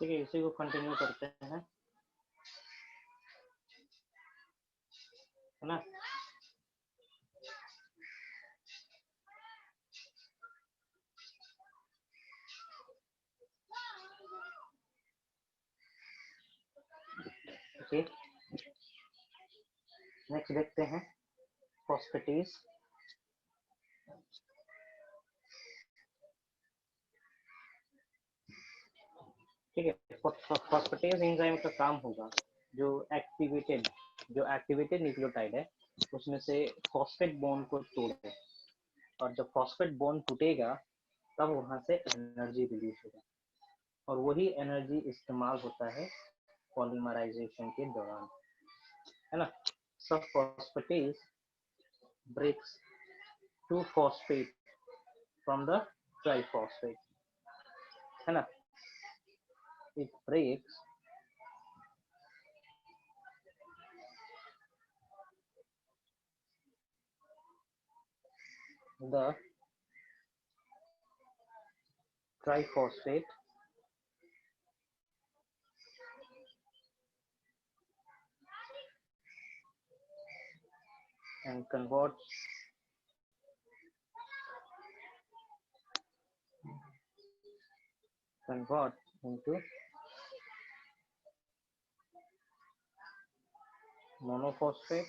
ठीक है, इसी को कंटिन्यू करते हैं, है ना। ओके, नेक्स्ट देखते हैं फॉस्फेटेज। ठीक है, फॉस्फेटेज एंजाइम का काम होगा जो एक्टिवेटेड न्यूक्लियोटाइड है उसमें से फॉस्फेट बॉन्ड को तोड़े, और जब फॉस्फेट बॉन्ड टूटेगा तब वहां से एनर्जी रिलीज होगा, और वही एनर्जी इस्तेमाल होता है पॉलीमराइजेशन के दौरान, है ना। सब phosphatase breaks 2-phosphate from the triphosphate, है ना। It breaks the triphosphate and converts into monophosphate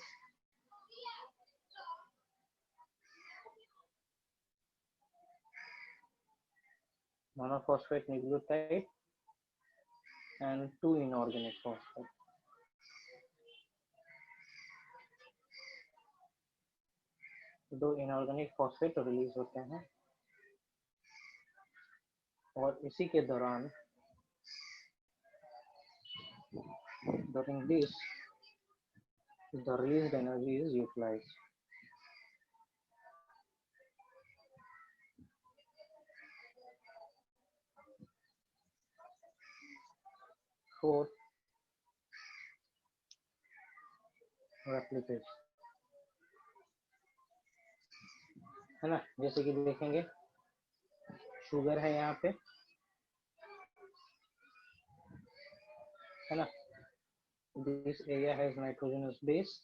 nucleotide and 2 inorganic phosphate. दो इनऑर्गेनिक फॉस्फेट रिलीज होते हैं, और इसी के दौरान during this the released energy is utilized. For replication, है ना। जैसे कि देखेंगे शुगर है यहाँ पे, है ना। This area has nitrogenous base,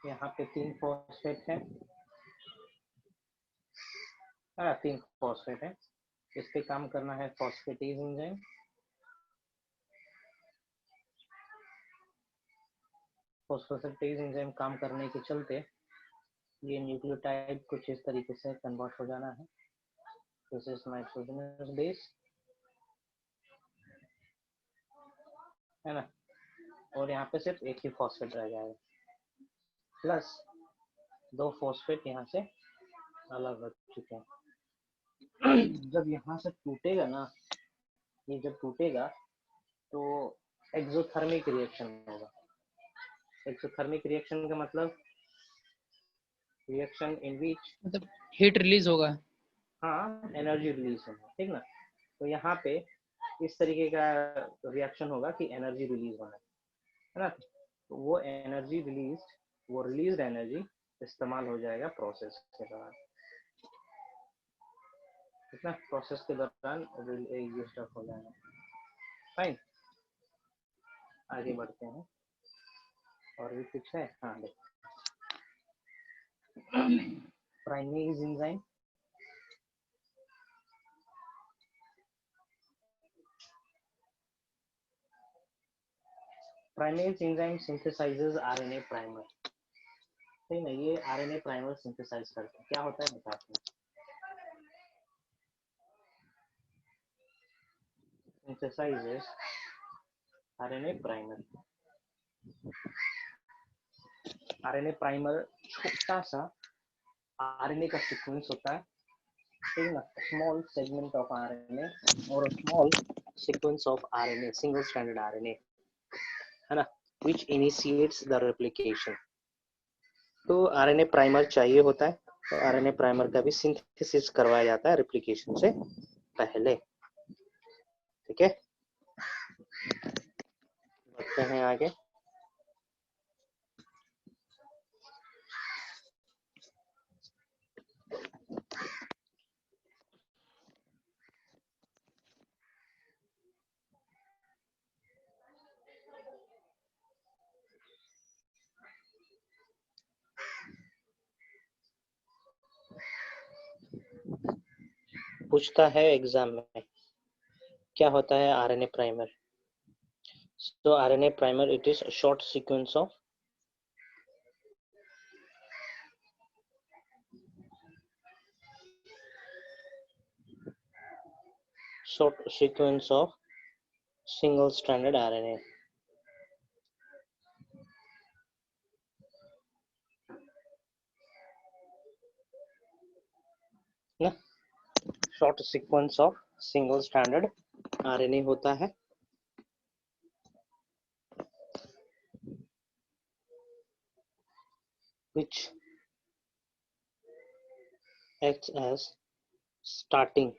यहाँ पे 3 फॉस्फेट है, 3 फॉस्फेट है। इस पे काम करना है फॉस्फेटेज एंजाइम, फॉस्फेटेज एंजाइम काम करने के चलते ये न्यूक्लियोटाइड कुछ इस तरीके से कन्वर्ट हो जाना है। दिस इज नाइट्रोजनस बेस, है ना, और यहाँ पे सिर्फ एक ही फॉस्फेट रह जाएगा, प्लस 2 फॉस्फेट यहाँ से अलग हो चुके हैं। जब यहाँ से टूटेगा ना, ये जब टूटेगा तो एक्सोथर्मिक रिएक्शन होगा। एक्सोथर्मिक रिएक्शन का मतलब रिएक्शन इन विच मतलब हीट रिलीज होगा, हाँ, एनर्जी रिलीज होगा, ठीक ना। तो यहाँ पे इस तरीके का रिएक्शन होगा कि एनर्जी रिलीज होना है ना। तो वो एनर्जी वो रिलीज्ड एनर्जी इस्तेमाल हो जाएगा प्रोसेस के दौरान, ठीक ना। प्रोसेस के दौरान ये स्टफ हो जाएगा। फाइन, आगे बढ़ते हैं। और भी कुछ है? हाँ, primase enzyme. Primase enzyme synthesises RNA primer, ठीक है। ये आरएनए प्राइमर सिंथेसाइज करते हैं। क्या होता है बताते हैं। Synthesises RNA primer. RNA primer छोटा सा आरएनए का सीक्वेंस होता है, ठीक है ना। स्मॉल सेगमेंट ऑफ आरएनए और small sequence of RNA, single stranded RNA, है ना, व्हिच इनिशिएट्स द रेप्लिकेशन। तो आरएनए प्राइमर चाहिए होता है, तो आरएनए प्राइमर का भी सिंथेसिस करवाया जाता है रेप्लिकेशन से पहले, ठीक है। बढ़ते हैं आगे। पूछता है एग्जाम में, क्या होता है RNA primer? So RNA primer, it is a short sequence of single stranded RNA. ना, short sequence of single stranded RNA होता है, which acts as starting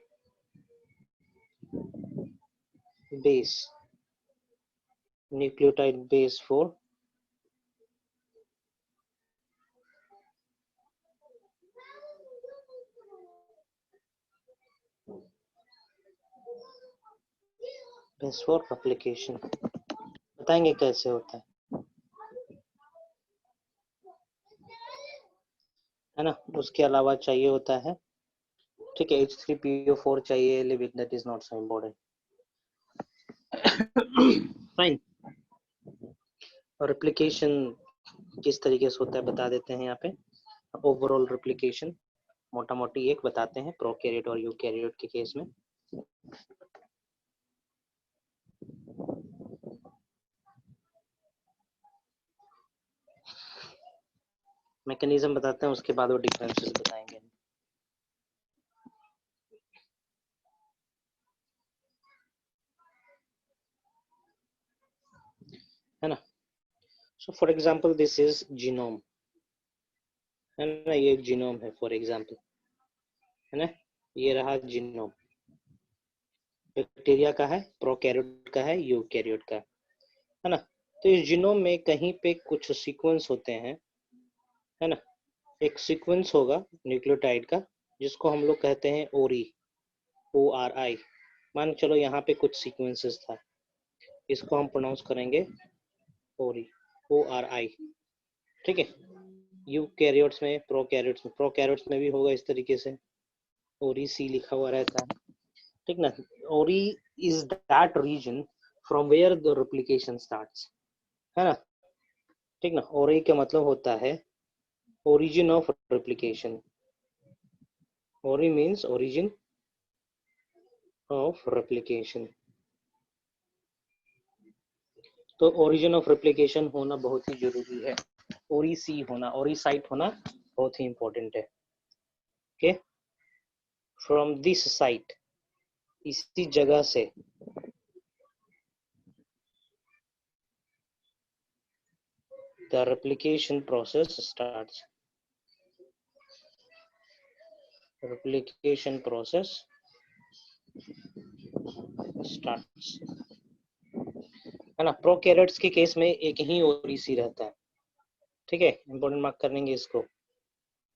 base, nucleotide base for replication. बताएंगे कैसे होता है ना। उसके अलावा चाहिए होता है, ठीक है, H3PO4 चाहिए, leave it, that is not so important. Fine. और रेप्लिकेशन किस तरीके से होता है बता देते हैं यहाँ पे। ओवरऑल रेप्लिकेशन मोटा मोटी एक बताते हैं प्रोकैरियोट और यूकैरियोट के केस में। मैकेनिज्म बताते हैं, उसके बाद वो डिफरेंसेस बताएंगे। है ना। So for example this is genome, है ना, ये एक जीनोम है फॉर एग्जांपल, है ना, ये रहा जीनोम। बैक्टीरिया का है, प्रोकैरियोट का है, यूकैरियोट का है ना। तो इस जीनोम में कहीं पे कुछ सीक्वेंस होते हैं, है ना। एक सीक्वेंस होगा न्यूक्लियोटाइड का जिसको हम लोग कहते हैं ओरी, ORI। मान चलो यहाँ पे कुछ सीक्वेंसेस था, इसको हम प्रोनाउंस करेंगे ओरी, ORI, ठीक है। यूकैरियोट्स में, प्रोकैरियोट्स में भी होगा इस तरीके से, ओरी सी लिखा हुआ रहता है, ठीक ना। Ori is that region from where the replication starts, है ना, ठीक ना। ओरी का मतलब होता है origin of replication. Ori means origin of replication. तो ओरिजिन ऑफ रेप्लिकेशन होना बहुत ही जरूरी है, ओरी सी होना, ओरी साइट होना बहुत ही इंपॉर्टेंट है। ओके, फ्रॉम दिस साइट, इसी जगह से the replication process starts. Replication process starts, है ना। प्रोकैरियोट्स के केस में एक ही ओरीसी रहता है, ठीक है, इंपॉर्टेंट मार्क कर लेंगे इसको।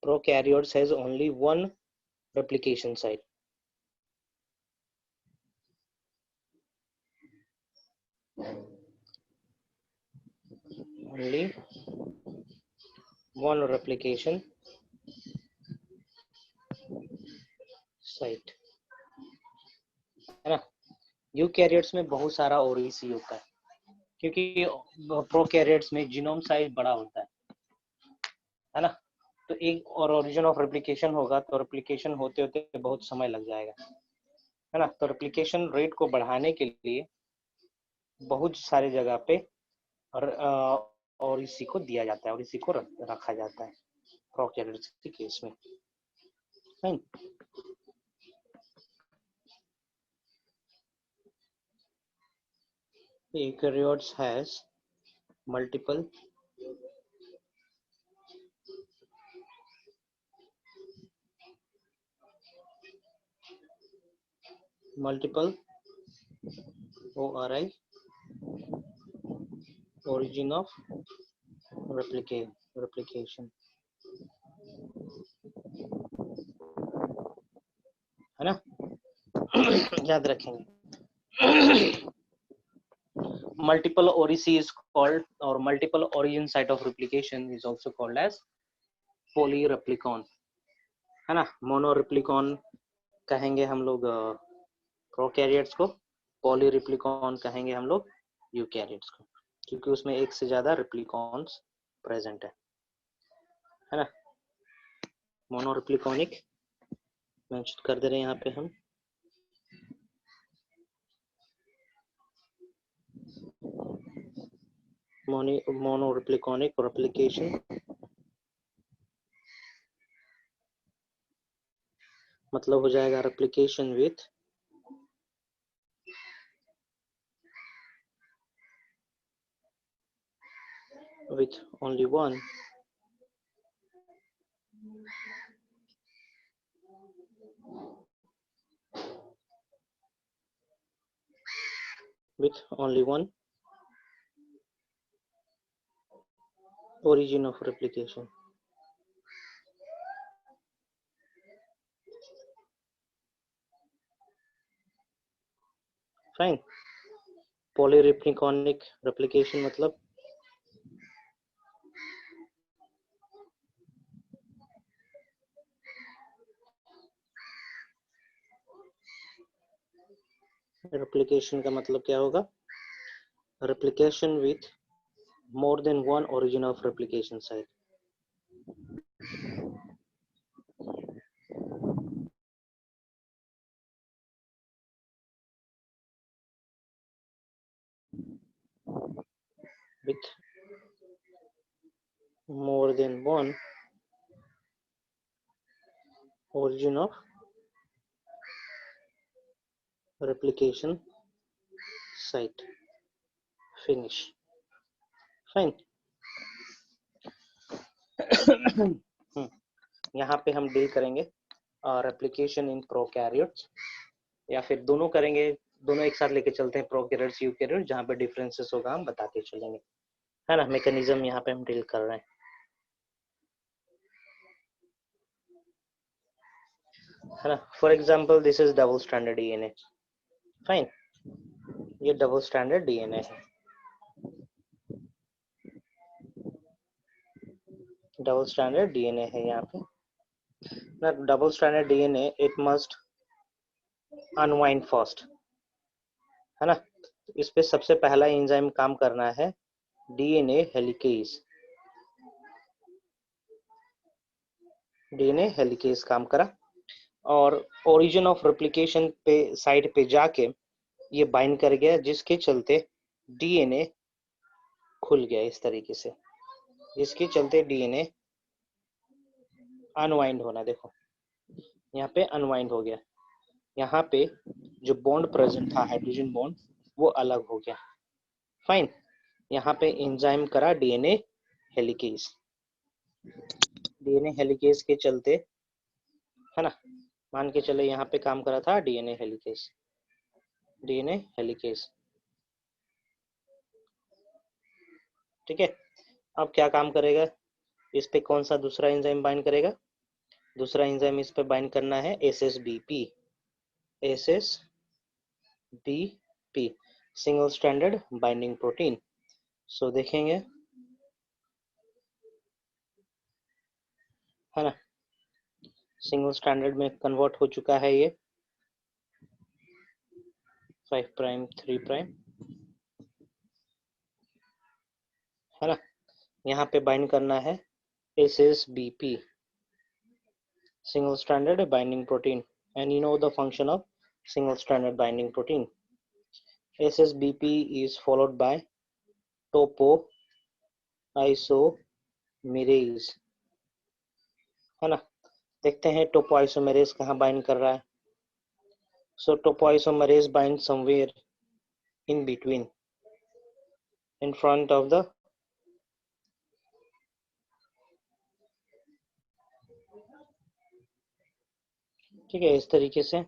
Prokaryotes has only one replication site, only one replication site, है ना। यूकैरियोट्स में बहुत सारा ओरीसी होता है क्योंकि प्रोकैरियोट्स में जीनोम साइज बड़ा होता है ना। तो एक और ओरिजिन ऑफ रेप्लिकेशन होगा तो रेप्लिकेशन होते होते बहुत समय लग जाएगा, है ना। तो रेप्लिकेशन रेट को बढ़ाने के लिए बहुत सारे जगह पे और इसी को दिया जाता है और इसी को रखा जाता है प्रोकैरियोट्स के केस में। Eukaryotes has multiple ORI, origin of replication, है ना। याद रखेंगे। multiple ORIC is called, or multiple origin site of replication is also called as polyreplicon, है ना। मोनोरेप्लिकॉन कहेंगे हम लोग प्रोकैरियोट्स को, पॉलीरिप्लिकॉन कहेंगे हम लोग यूकैरियोट्स को, क्योंकि उसमें एक से ज्यादा रिप्लिकॉन्स प्रेजेंट है ना। मोनोरिप्लिकॉनिक मेंशन कर दे रहे हैं यहाँ पे हम। मोनोरिप्लिकॉनिक रेप्लिकेशन मतलब हो जाएगा replication with only one origin of replication. Fine. Polyreplicornic replication मतलब replication का मतलब क्या होगा? Replication with more than one origin of replication site. With more than one origin of replication site. Finish. Fine. यहाँ पे हम डील करेंगे replication in prokaryotes, या फिर दोनों करेंगे, दोनों एक साथ लेके चलते हैं, प्रोकैरियोट्स यूकैरियोट्स, जहाँ पे डिफरेंसेस होगा हम बताते चलेंगे, है ना। मैकेनिज्म यहाँ पे हम डील कर रहे हैं, है ना। For example this is double stranded DNA. Fine, ये डबल स्ट्रैंडेड डीएनए है। डबल स्ट्रैंडेड डीएनए है यहाँ पे ना। Double stranded DNA it must unwind first, है ना। इस पे सबसे पहला एंजाइम काम करना है डीएनए हेलिकेज। डीएनए हेलिकेज काम करा और ओरिजिन ऑफ रेप्लिकेशन पे साइड पे जाके ये बाइंड कर गया, जिसके चलते डीएनए खुल गया इस तरीके से, जिसके चलते डीएनए अनवाइंड होना, देखो यहाँ पे अनवाइंड हो गया। यहाँ पे जो बॉन्ड प्रेजेंट था हाइड्रोजन बॉन्ड वो अलग हो गया। फाइन, यहाँ पे एंजाइम करा डीएनए हेलिकेज। डीएनए हेलिकेज के चलते, है ना, मान के चले यहाँ पे काम करा था डीएनए हेलिकेज। डीएनए हेलिकेज, ठीक है। अब क्या काम करेगा, इस पे कौन सा दूसरा एंजाइम बाइंड करेगा? दूसरा एंजाइम इस पे बाइंड करना है एसएसबीपी। एसएसबीपी सिंगल स्ट्रैंडेड बाइंडिंग प्रोटीन। सो देखेंगे, है ना, सिंगल स्ट्रैंडेड में कन्वर्ट हो चुका है ये 5 प्राइम 3 प्राइम, है ना। यहाँ पे बाइंड करना है SSBP single stranded binding protein, and you know the function of single stranded binding protein. SSBP is followed by topoisomerase, है ना। देखते हैं topoisomerase कहाँ बाइंड कर रहा है। So topoisomerase binds somewhere in between, in front of the ठीक है, इस तरीके से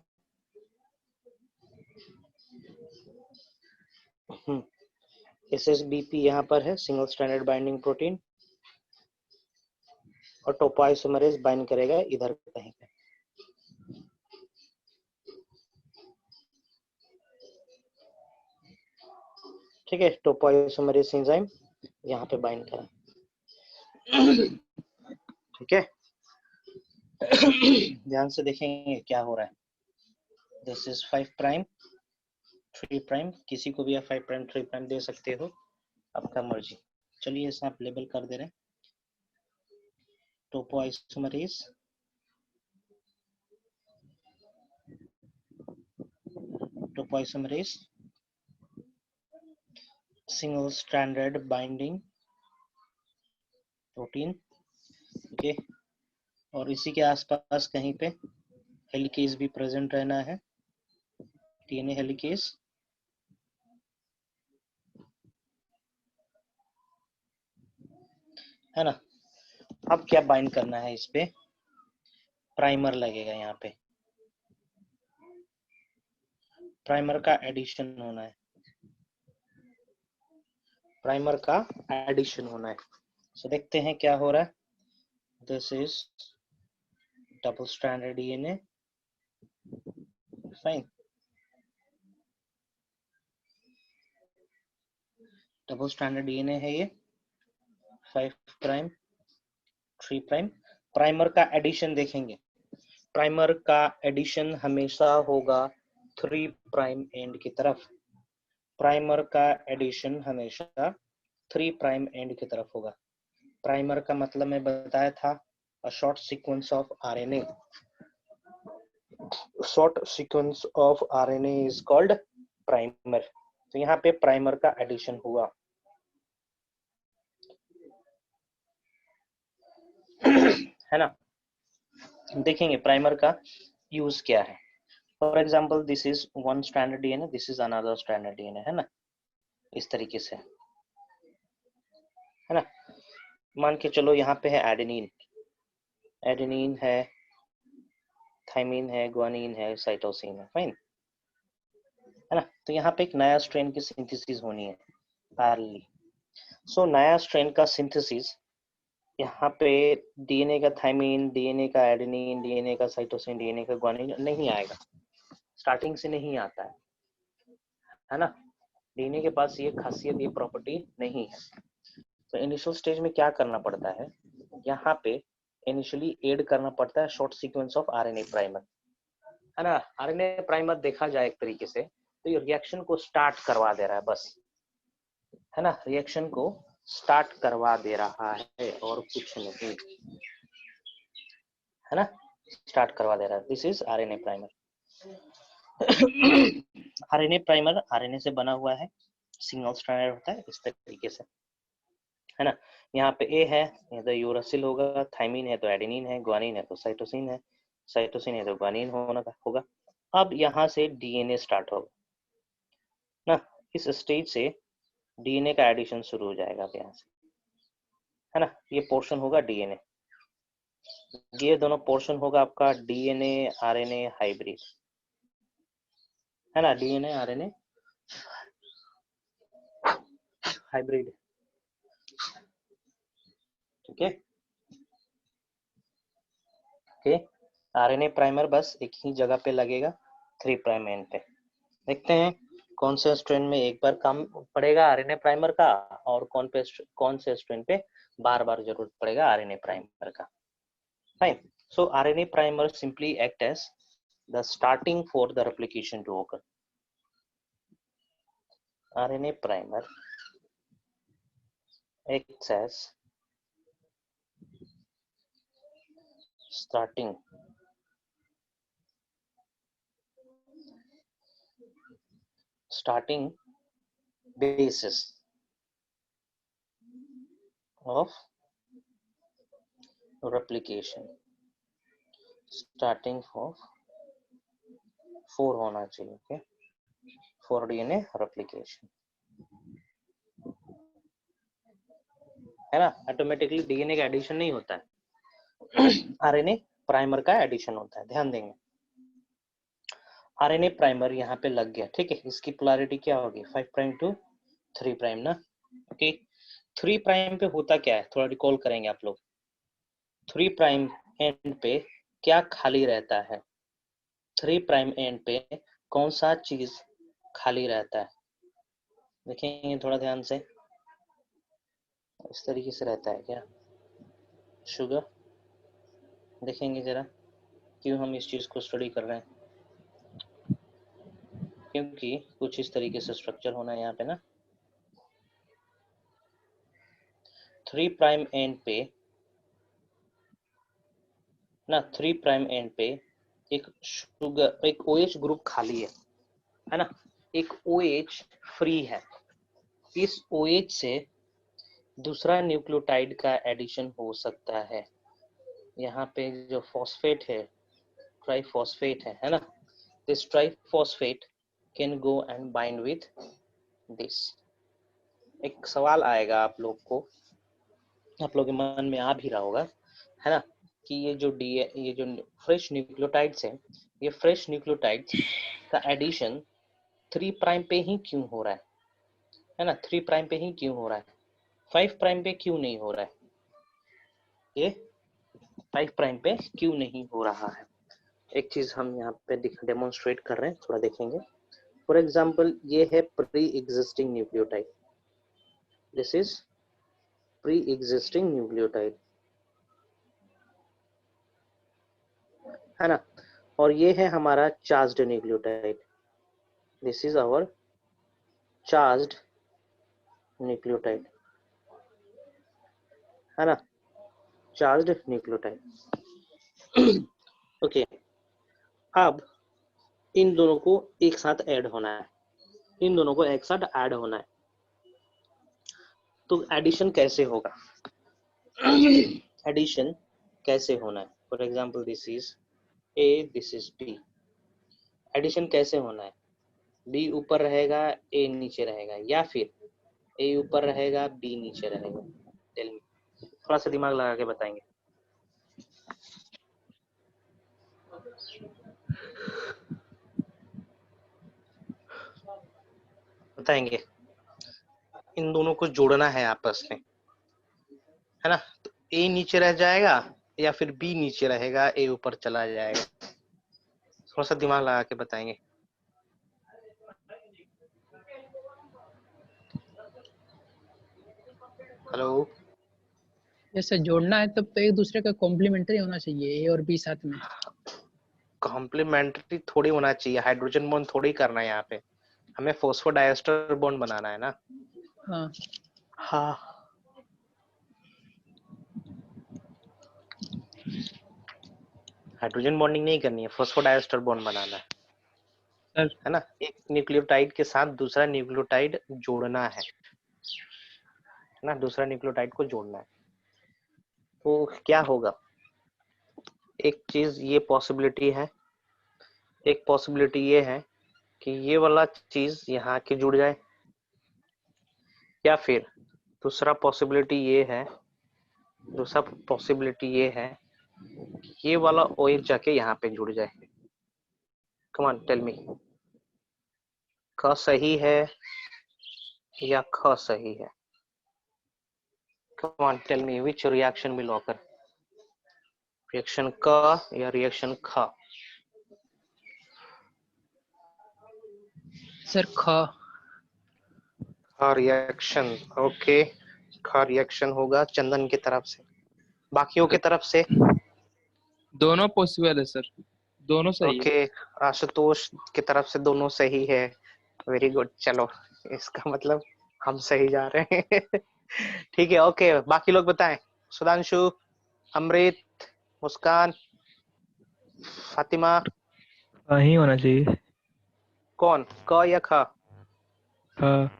SSBP यहाँ पर है सिंगल स्ट्रैंडेड बाइंडिंग प्रोटीन, और टोपोआइसोमरेज बाइंड करेगा इधर कहीं पे। ठीक है, टोपोआइसोमरेज एंजाइम यहाँ पे बाइंड करा, ठीक है। ध्यान से देखेंगे क्या हो रहा है। दिस इज 5 प्राइम 3 प्राइम, किसी को भी आप 5 प्राइम 3 प्राइम दे सकते हो, आपका मर्जी। चलिए इसे आप लेबल कर दे रहे हैं, topoisomerase, topoisomerase single stranded binding protein, okay. और इसी के आसपास कहीं पे हेलिकेज भी प्रेजेंट रहना है, डीएनए हेलिकेज, है ना। अब क्या बाइंड करना है, इस पे प्राइमर लगेगा, यहाँ पे प्राइमर का एडिशन होना है, प्राइमर का एडिशन होना है। सो देखते हैं क्या हो रहा है। This is double stranded DNA, fine, double stranded DNA है ये, 5 प्राइम 3 प्राइम। प्राइमर का एडिशन देखेंगे, प्राइमर का एडिशन हमेशा होगा 3 प्राइम एंड की तरफ, प्राइमर का एडिशन हमेशा 3 प्राइम एंड की तरफ होगा। प्राइमर का मतलब मैं बताया था, a short sequence of RNA, short sequence of RNA is called primer. तो यहाँ पे प्राइमर का एडिशन हुआ, है ना। देखेंगे प्राइमर का यूज क्या है। For example this is 1 stranded DNA, this is another stranded DNA, है ना, इस तरीके से, है ना। मान के चलो यहाँ पे है एडेनिन, एडेनिन है, थाइमिन है, ग्वानिन है, साइटोसिन है, फाइन, है ना। तो यहाँ पे एक नया स्ट्रेन की सिंथेसिस होनी है पैरेलली। सो नया स्ट्रेन का सिंथेसिस, यहाँ पे डीएनए का थाइमिन, डीएनए का एडेनिन, डीएनए का साइटोसिन, डीएनए का ग्वानिन नहीं आएगा, स्टार्टिंग से नहीं आता है ना। डीएनए के पास ये खासियत, ये प्रॉपर्टी नहीं है। तो इनिशियल स्टेज में क्या करना पड़ता है, यहाँ पे इनिशियली ऐड करना पड़ता है short sequence of RNA primer, है ना। आरएनए प्राइमर देखा जाए एक तरीके से तो ये रिएक्शन को स्टार्ट करवा दे रहा है बस, है ना, रिएक्शन को स्टार्ट करवा दे रहा है और कुछ नहीं, है ना, स्टार्ट करवा दे रहा है। This is RNA primer. RNA primer RNA से बना हुआ है, सिंगल स्ट्रैंडेड होता है इस तरीके से, है ना। यहाँ पे ए है, ये तो यूरासिल होगा, थाइमिन है तो एडेनिन है, ग्वानिन है तो साइटोसिन है, साइटोसिन है तो ग्वानिन होगा। अब यहाँ से डीएनए स्टार्ट होगा ना, इस स्टेज से डीएनए का एडिशन शुरू हो जाएगा अब यहाँ से, है ना। ये पोर्शन होगा डीएनए, ये दोनों पोर्शन होगा आपका डीएनए आरएनए हाइब्रिड, है ना, डीएनए आरएनए हाइब्रिड, ठीक है। ओके, आरएनए प्राइमर बस एक ही जगह पे लगेगा 3 प्राइम एंड पे। देखते हैं कौन से स्ट्रेन में एक बार काम पड़ेगा आरएनए प्राइमर का, और कौन से स्ट्रेन पे बार बार जरूरत पड़ेगा आरएनए प्राइमर का, fine. So RNA primer simply act as the starting for the replication to occur. RNA primer acts as starting basis of replication, starting of 4 होना चाहिए, okay, 4 DNA replication, है ना। ऑटोमेटिकली डीएनए का addition नहीं होता है, RNA primer का addition होता है, ध्यान देंगे। आरएनए प्राइमर यहाँ पे लग गया, ठीक है। इसकी पोलैरिटी क्या होगी, 5 प्राइम टू 3 प्राइम ना, ओके। 3 प्राइम पे होता क्या है, थोड़ा रिकॉल करेंगे आप लोग। 3 प्राइम एंड पे क्या खाली रहता है, 3 प्राइम एंड पे कौन सा चीज खाली रहता है, देखेंगे थोड़ा ध्यान से। इस तरीके से रहता है क्या, शुगर, देखेंगे जरा क्यों हम इस चीज को स्टडी कर रहे हैं। क्योंकि कुछ इस तरीके से स्ट्रक्चर होना है यहाँ पे ना, 3 प्राइम एंड पे ना, 3 प्राइम एंड पे एक शुगर, एक OH ग्रुप खाली है ना, एक OH फ्री है। इस OH से दूसरा न्यूक्लियोटाइड का एडिशन हो सकता है। यहाँ पे जो फॉस्फेट है, ट्राइफॉस्फेट है ना, this triphosphate can go and bind with this. एक सवाल आएगा आप लोग को, आप लोग के मन में आ भी रहा होगा, है ना, कि ये जो फ्रेश न्यूक्लियोटाइड्स हैं, ये फ्रेश न्यूक्लियोटाइड्स का एडिशन 3 प्राइम पे ही क्यों हो रहा है ना, 3 प्राइम पे ही क्यों हो रहा है, 5 प्राइम पे क्यों नहीं हो रहा है, ये 5 प्राइम पे क्यों नहीं हो रहा है। एक चीज हम यहाँ पे डेमोन्स्ट्रेट कर रहे हैं, थोड़ा देखेंगे। फॉर एग्जाम्पल, ये है pre existing nucleotide, this is pre existing nucleotide, है ना, और ये है हमारा charged nucleotide, this is our charged nucleotide, है ना, चार्ज्ड न्यूक्लियोटाइड। ओके, अब इन दोनों को एक साथ ऐड होना है, इन दोनों को एक साथ ऐड होना है, तो एडिशन कैसे होगा, एडिशन कैसे होना है। For example, this is A, this is B, addition कैसे होना है, B ऊपर रहेगा, A नीचे रहेगा, या फिर A ऊपर रहेगा, B नीचे रहेगा। टेल मी, थोड़ा सा दिमाग लगा के बताएंगे। बताएंगे, इन दोनों को जोड़ना है आपस में, है ना, तो A नीचे रह जाएगा या फिर B नीचे रहेगा, A ऊपर चला जाएगा। थोड़ा सा दिमाग लगा के बताएंगे। हेलो, जैसे जोड़ना है तब तो एक दूसरे का कॉम्प्लीमेंट्री होना चाहिए, ए और बी साथ में। कॉम्प्लीमेंट्री थोड़ी होना चाहिए, हाइड्रोजन बॉन्ड थोड़ी करना है यहाँ पे, हमें फॉस्फोडाइएस्टर बॉन्ड बनाना है ना। हाँ हाँ, हाइड्रोजन बॉन्डिंग नहीं करनी है, फॉस्फोडाइएस्टर बॉन्ड बनाना सर। है ना, एक न्यूक्लियोटाइड के साथ दूसरा न्यूक्लियोटाइड जोड़ना है ना, दूसरा न्यूक्लियोटाइड को जोड़ना है। तो क्या होगा, एक चीज ये पॉसिबिलिटी है, एक पॉसिबिलिटी ये है कि ये वाला चीज यहाँ के जुड़ जाए, या फिर दूसरा पॉसिबिलिटी ये है, दूसरा पॉसिबिलिटी ये है कि ये वाला OH जाके यहाँ पे जुड़ जाए। कम ऑन टेल मी, क सही है या ख सही है, come on tell me, which reaction will occur, reaction क या रिएक्शन ख। सर ख। रिएक्शन, ओके, ख रिएक्शन होगा चंदन की तरफ से, बाकियों की तरफ से दोनों पॉसिबल है सर, दोनों सही है। ओके, आशुतोष की तरफ से दोनों सही है, वेरी गुड, चलो इसका मतलब हम सही जा रहे हैं। ठीक है, ओके, बाकी लोग बताएं, सुधांशु, अमृत, मुस्कान, फातिमा, ही होना चाहिए। कौन, क या ख? हाँ।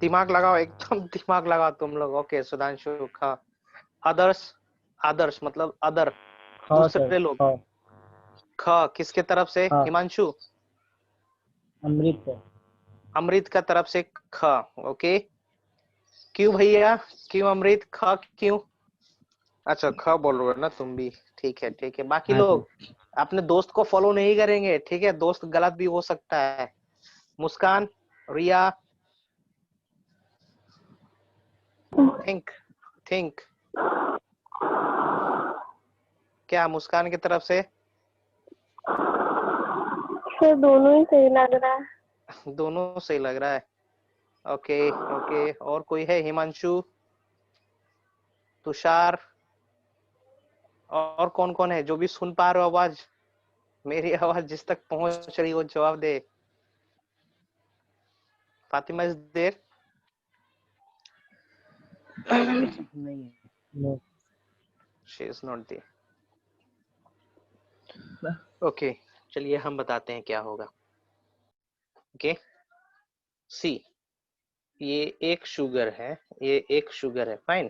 दिमाग लगाओ, एकदम दिमाग लगाओ तुम लोग। ओके, सुधांशु ख। अदर्स, आदर्श मतलब अदर, दूसरे लोग। ख किसके तरफ से? हिमांशु, अमृत है। अमृत का तरफ से ख, ओके। क्यों भैया, क्यों अमृत, ख क्यों? अच्छा, ख बोल रहे हो ना तुम भी, ठीक है ठीक है। बाकी लोग अपने दोस्त को फॉलो नहीं करेंगे, ठीक है, दोस्त गलत भी हो सकता है। मुस्कान, रिया, थिंक थिंक, क्या मुस्कान की तरफ से? सर दोनों ही सही लग रहा है। दोनों सही लग रहा है, ओके ओके। और कोई है? हिमांशु, तुषार, और कौन कौन है जो भी सुन पा रहे हो आवाज, मेरी आवाज जिस तक पहुंच रही हो जवाब दे। Fatima is there? नहीं no she is not there. Okay, चलिए हम बताते हैं क्या होगा। ओके, सी, ये एक शुगर है, ये एक शुगर है, fine.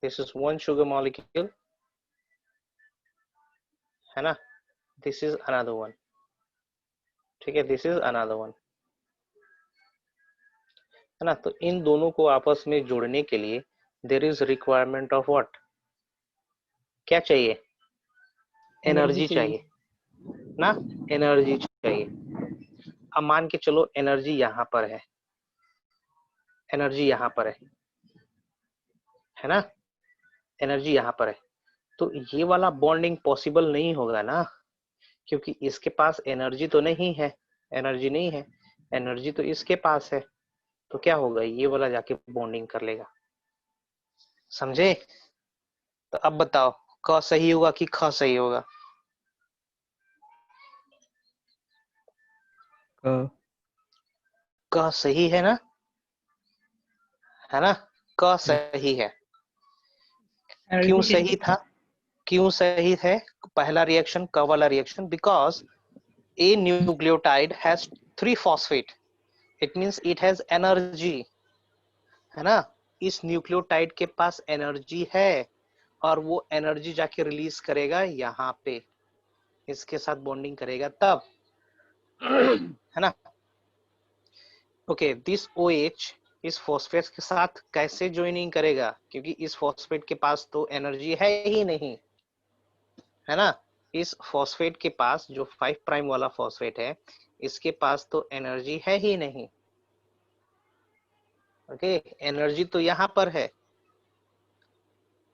This is one sugar molecule, है ना। दिस इज अनदर वन, ठीक है, दिस इज अनदर वन, है ना। तो इन दोनों को आपस में जोड़ने के लिए there is requirement of what, क्या चाहिए? एनर्जी चाहिए ना, एनर्जी चाहिए। अब मान के चलो एनर्जी यहाँ पर है, एनर्जी यहाँ पर है ना, एनर्जी यहाँ पर है। तो ये वाला बॉन्डिंग पॉसिबल नहीं होगा ना, क्योंकि इसके पास एनर्जी तो नहीं है, एनर्जी नहीं है, एनर्जी तो इसके पास है। तो क्या होगा, ये वाला जाके बॉन्डिंग कर लेगा, समझे? तो अब बताओ क सही होगा कि ख सही होगा? क क सही है ना, है ना, क सही है। क्यों सही था, क्यों सही है पहला रिएक्शन, क वाला reaction? Because a nucleotide has 3 phosphate, it means it has energy, है ना। इस न्यूक्लियोटाइड के पास एनर्जी है और वो एनर्जी जाके रिलीज करेगा यहाँ पे, इसके साथ बॉन्डिंग करेगा तब, है ना। ओके, दिस OH इस फॉस्फेट के साथ कैसे ज्वाइनिंग करेगा, क्योंकि इस फॉस्फेट के पास तो एनर्जी है ही नहीं, है ना। इस फॉस्फेट के पास जो 5 प्राइम वाला फॉस्फेट है, इसके पास तो एनर्जी है ही नहीं। ओके, एनर्जी तो यहाँ पर है।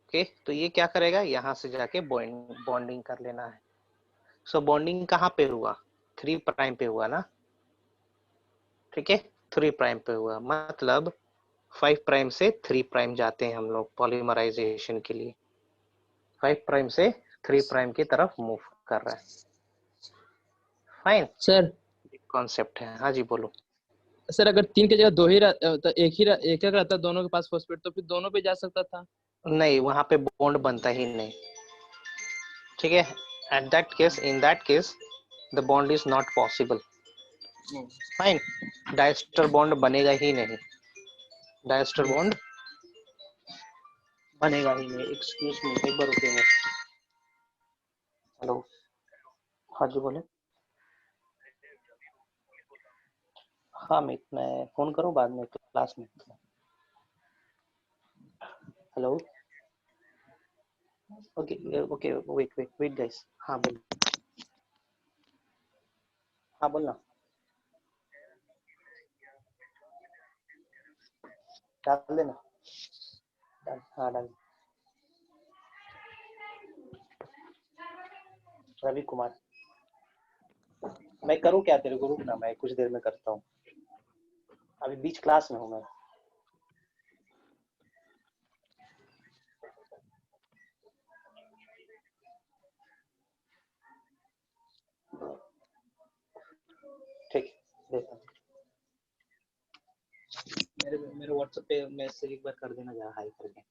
ओके, तो ये क्या करेगा, यहाँ से जाके बॉन्डिंग कर लेना है। सो बॉन्डिंग कहाँ पे हुआ, 3 प्राइम पे हुआ ना, ठीक है, 3 प्राइम पे हुआ, मतलब 5 प्राइम से 3 प्राइम जाते हैं हम लोग पॉलीमराइजेशन के लिए, 5 प्राइम से 3 प्राइम की तरफ मूव कर रहा है, फाइन। सर कॉन्सेप्ट है, हाँ जी बोलो। सर अगर 3 की जगह 2 ही तो एक रहता दोनों के पास फॉस्फेट, तो फिर दोनों पे जा सकता था। नहीं, वहां पे बॉन्ड बनता ही नहीं, ठीक है। At that case, in that case the bond is not possible, fine. Disaster bond बनेगा ही नहीं, डायस्टर बॉन्ड बनेगा ही नहीं। एक्सक्यूज मी, एक बार रुकिए। हेलो, हाँ जी बोले। हाँ मैं फोन करूँ बाद में क्लास में। Hello, okay okay, wait guys. हाँ बोल, हाँ बोलना, डाल देना, हाँ डाल। रवि कुमार, मैं करूँ क्या तेरे को, रुक ना, मैं कुछ देर में करता हूँ, अभी बीच क्लास में हूँ मैं। ठीक, देखा मेरे व्हाट्सएप पे मैसेज एक बार कर देना जरा हाई करके,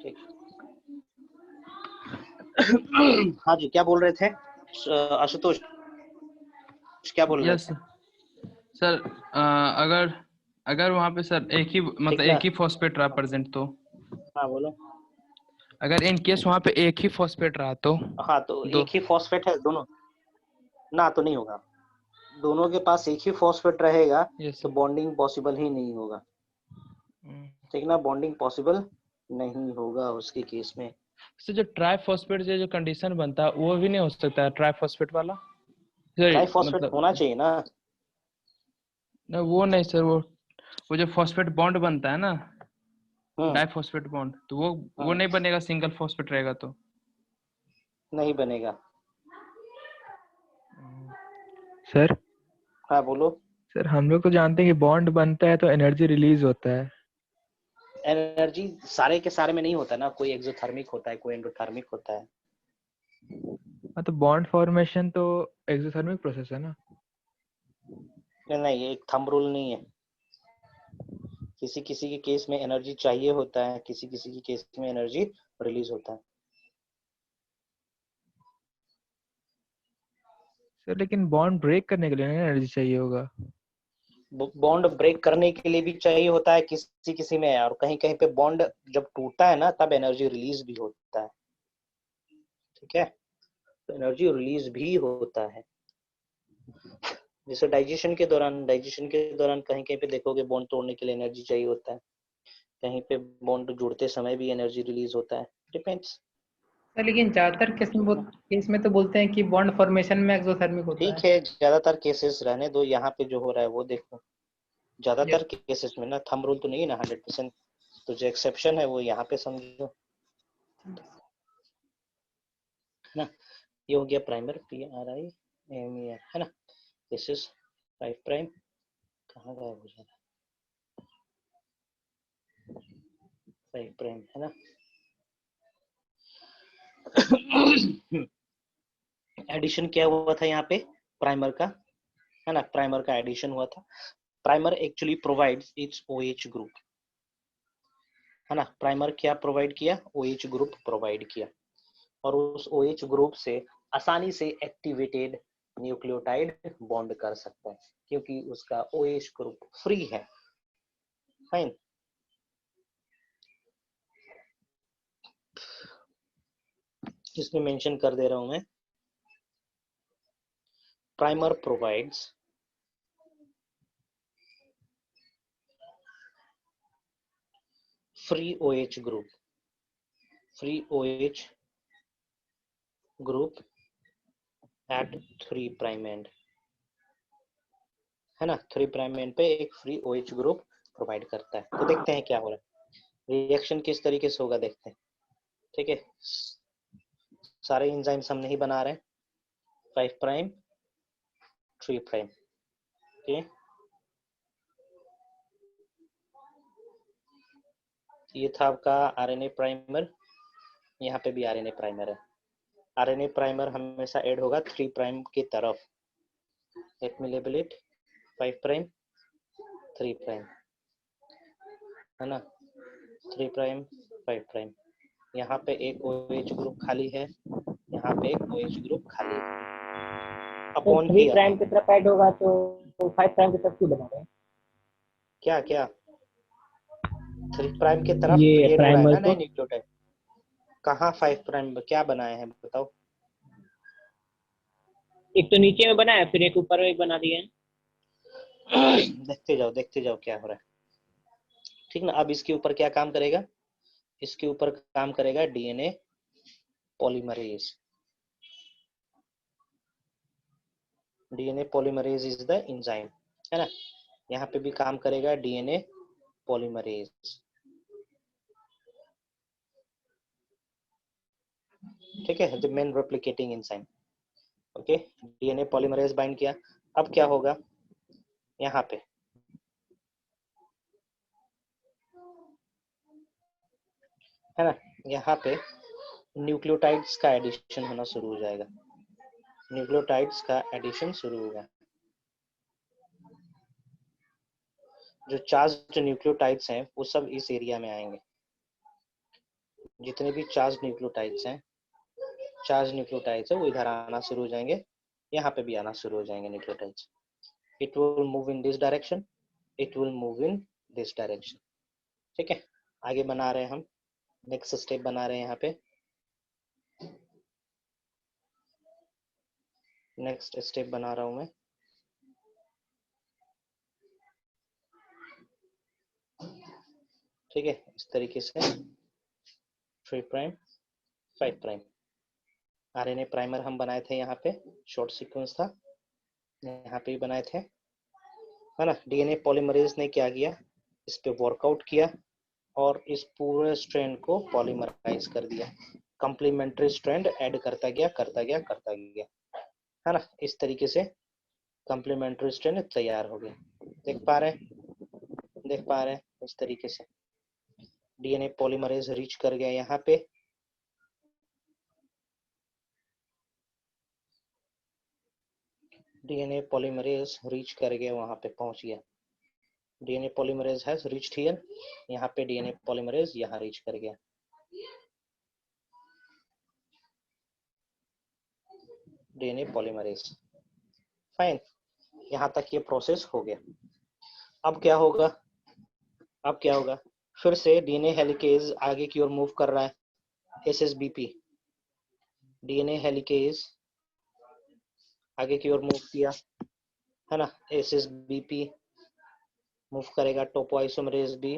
ठीक। हाँ जी, क्या बोल रहे थे आशुतोष, क्या बोल रहे यस थे? सर, अगर अगर वहाँ पे सर एक ही मतलब ठीक ना? एक ही फॉस्फेट रहा प्रेजेंट, तो हाँ बोलो। अगर इन केस वहाँ पे एक ही फॉस्फेट रहा तो हाँ तो दो, एक ही फॉस्फेट है दोनों ना, तो नहीं होगा, दोनों के पास एक ही फॉस्फेट रहेगा यस तो बॉन्डिंग पॉसिबल ही नहीं होगा, ठीक ना, बॉन्डिंग पॉसिबल नहीं होगा उसके केस में। सर जो ट्राइफॉस्फेट जो कंडीशन बनता है वो भी नहीं हो सकता है, ट्राइफॉस्फेट वाला सर, ट्राइफॉस्फेट मतलब होना चाहिए ना। ना वो नहीं सर, वो जो फॉस्फेट बॉन्ड बनता है ना, हम्म, डाइफॉस्फेट बॉन्ड, तो वो नहीं बनेगा, सिंगल फॉस्फेट रहेगा तो। नहीं बनेगा। सर हाँ बोलो। सर हम लोग तो जानते हैं कि बॉन्ड बनता है तो एनर्जी रिलीज होता है। एनर्जी सारे के सारे में नहीं होता ना, कोई एक्सोथर्मिक होता है, कोई एंडोथर्मिक होता है। हाँ तो बॉन्ड फॉर्मेशन तो एक्सोथर्मिक प्रोसेस है ना? नहीं, ये एक थंब रूल नहीं है। किसी किसी के केस में एनर्जी चाहिए होता है, किसी किसी के केस में एनर्जी रिलीज होता है। सर लेकिन बॉन्ड ब्रेक करने के लिए एनर्जी चाहिए होगा। बॉन्ड ब्रेक करने के लिए भी चाहिए होता है किसी किसी में, और कहीं कहीं पे बॉन्ड जब टूटता है ना तब एनर्जी रिलीज भी होता है। ठीक है, तो एनर्जी रिलीज भी होता है। जैसे डाइजेशन के दौरान कहीं कहीं पे देखोगे बॉन्ड तोड़ने के लिए एनर्जी चाहिए होता है, कहीं पे बॉन्ड जुड़ते समय भी एनर्जी रिलीज होता है। डिपेंड्स। सर लेकिन ज्यादातर केस में तो बोलते हैं कि बॉन्ड फॉर्मेशन में एक्सोथर्मिक होता ठीक है। है, ज्यादातर केसेस रहने दो, यहाँ पे जो हो रहा है वो देखो। ज्यादातर Yes. केसेस में ना थंब रूल तो नहीं है ना 100%, तो जो एक्सेप्शन है वो यहाँ पे समझो ना। ये हो गया प्राइमर PRIMER है ना। This is 5 prime. कहाँ गायब हो जा रहा है? 5 प्राइम है ना। एडिशन क्या हुआ था यहाँ पे प्राइमर का, है ना। प्राइमर का एडिशन हुआ था। Primer actually provides it's OH group, है ना। प्राइमर क्या प्रोवाइड किया? OH ग्रुप प्रोवाइड किया, और उस OH ग्रुप से आसानी से एक्टिवेटेड न्यूक्लियोटाइड बॉन्ड कर सकता है, क्योंकि उसका OH ग्रुप फ्री है। फाइन। इसमें मेंशन कर दे रहा हूं मैं। Primer provides free OH group at 3 prime end, है ना। 3 प्राइम एंड पे एक फ्री OH ग्रुप प्रोवाइड करता है। तो देखते हैं क्या हो रहा है, रिएक्शन किस तरीके से होगा देखते हैं। ठीक है, सारे एंजाइम्स हम नहीं बना रहे हैं। 5 प्राइम 3 प्राइम। ओके, ये था आपका RNA प्राइमर। यहाँ पे भी RNA प्राइमर है। RNA प्राइमर हमेशा ऐड होगा 3 प्राइम की तरफ। Let me label it 5 prime 3 prime, है ना। 3 प्राइम 5 प्राइम। यहाँ पे एक OH ग्रुप खाली है, यहाँ पे एक OH ग्रुप खाली है। तो अपॉन 3 हियर प्राइम की तरफ ऐड होगा तो 5 प्राइम की तरफ क्यों बना रहे हैं? क्या क्या 3 प्राइम की तरफ ये ऐड हो रहा है प्राइमर ना को नए न्यूक्लियोटाइड। कहाँ 5 प्राइम क्या बनाए हैं बताओ? एक तो नीचे में बना है, फिर एक ऊपर में एक बना दिए हैं। देखते जाओ क्या हो रहा है। ठीक ना। अब इसके ऊपर क्या काम करेगा? इसके ऊपर काम करेगा DNA polymerase. DNA polymerase is the enzyme, है ना। यहाँ पे भी काम करेगा DNA पॉलीमरेज। ठीक है, the main replicating enzyme. Okay, DNA polymerase bind किया। अब क्या होगा यहाँ पे? है ना, यहाँ पे न्यूक्लियोटाइड्स का एडिशन होना शुरू हो जाएगा। न्यूक्लियोटाइड्स का एडिशन शुरू होगा। जो चार्ज्ड न्यूक्लियोटाइड्स हैं वो सब इस एरिया में आएंगे। जितने भी चार्ज न्यूक्लियोटाइड्स है वो इधर आना शुरू हो जाएंगे, यहाँ पे भी आना शुरू हो जाएंगे nucleotides. It will move in this direction, it will move in this direction. ठीक है, आगे बना रहे हैं हम, नेक्स्ट स्टेप बना रहे हैं यहाँ पे। नेक्स्ट स्टेप बना रहा हूं मैं। ठीक है, इस तरीके से 3 प्राइम 5 प्राइम। RNA प्राइमर हम बनाए थे, यहाँ पे शॉर्ट सीक्वेंस था, यहाँ पे भी बनाए थे, है ना। DNA पॉलीमरेज ने क्या किया, इस पे वर्कआउट किया और इस पूरे स्ट्रैंड को पॉलीमराइज कर दिया। कंप्लीमेंट्री स्ट्रैंड ऐड करता गया, है ना। इस तरीके से कंप्लीमेंट्री स्ट्रैंड तैयार हो गया। देख पा रहे हैं इस तरीके से DNA पॉलीमरेज रीच कर गया यहाँ पे। डीएनए पॉलीमरेज रीच कर गया, वहां पे पहुंच गया। DNA polymerase has reached here, यहाँ पे डीएनए पॉलीमरेज यहाँ रीच कर गया। डीएनए पॉलीमरेज, फाइन, यहाँ तक ये प्रोसेस हो गया। अब क्या होगा, अब क्या होगा, फिर से डीएनए हेलिकेज आगे की ओर मूव कर रहा है, एसएसबीपी। डीएनए हेलिकेज आगे की ओर मूव किया, है ना, एसएसबीपी मूव करेगा, टोपो आइसोमरेज भी,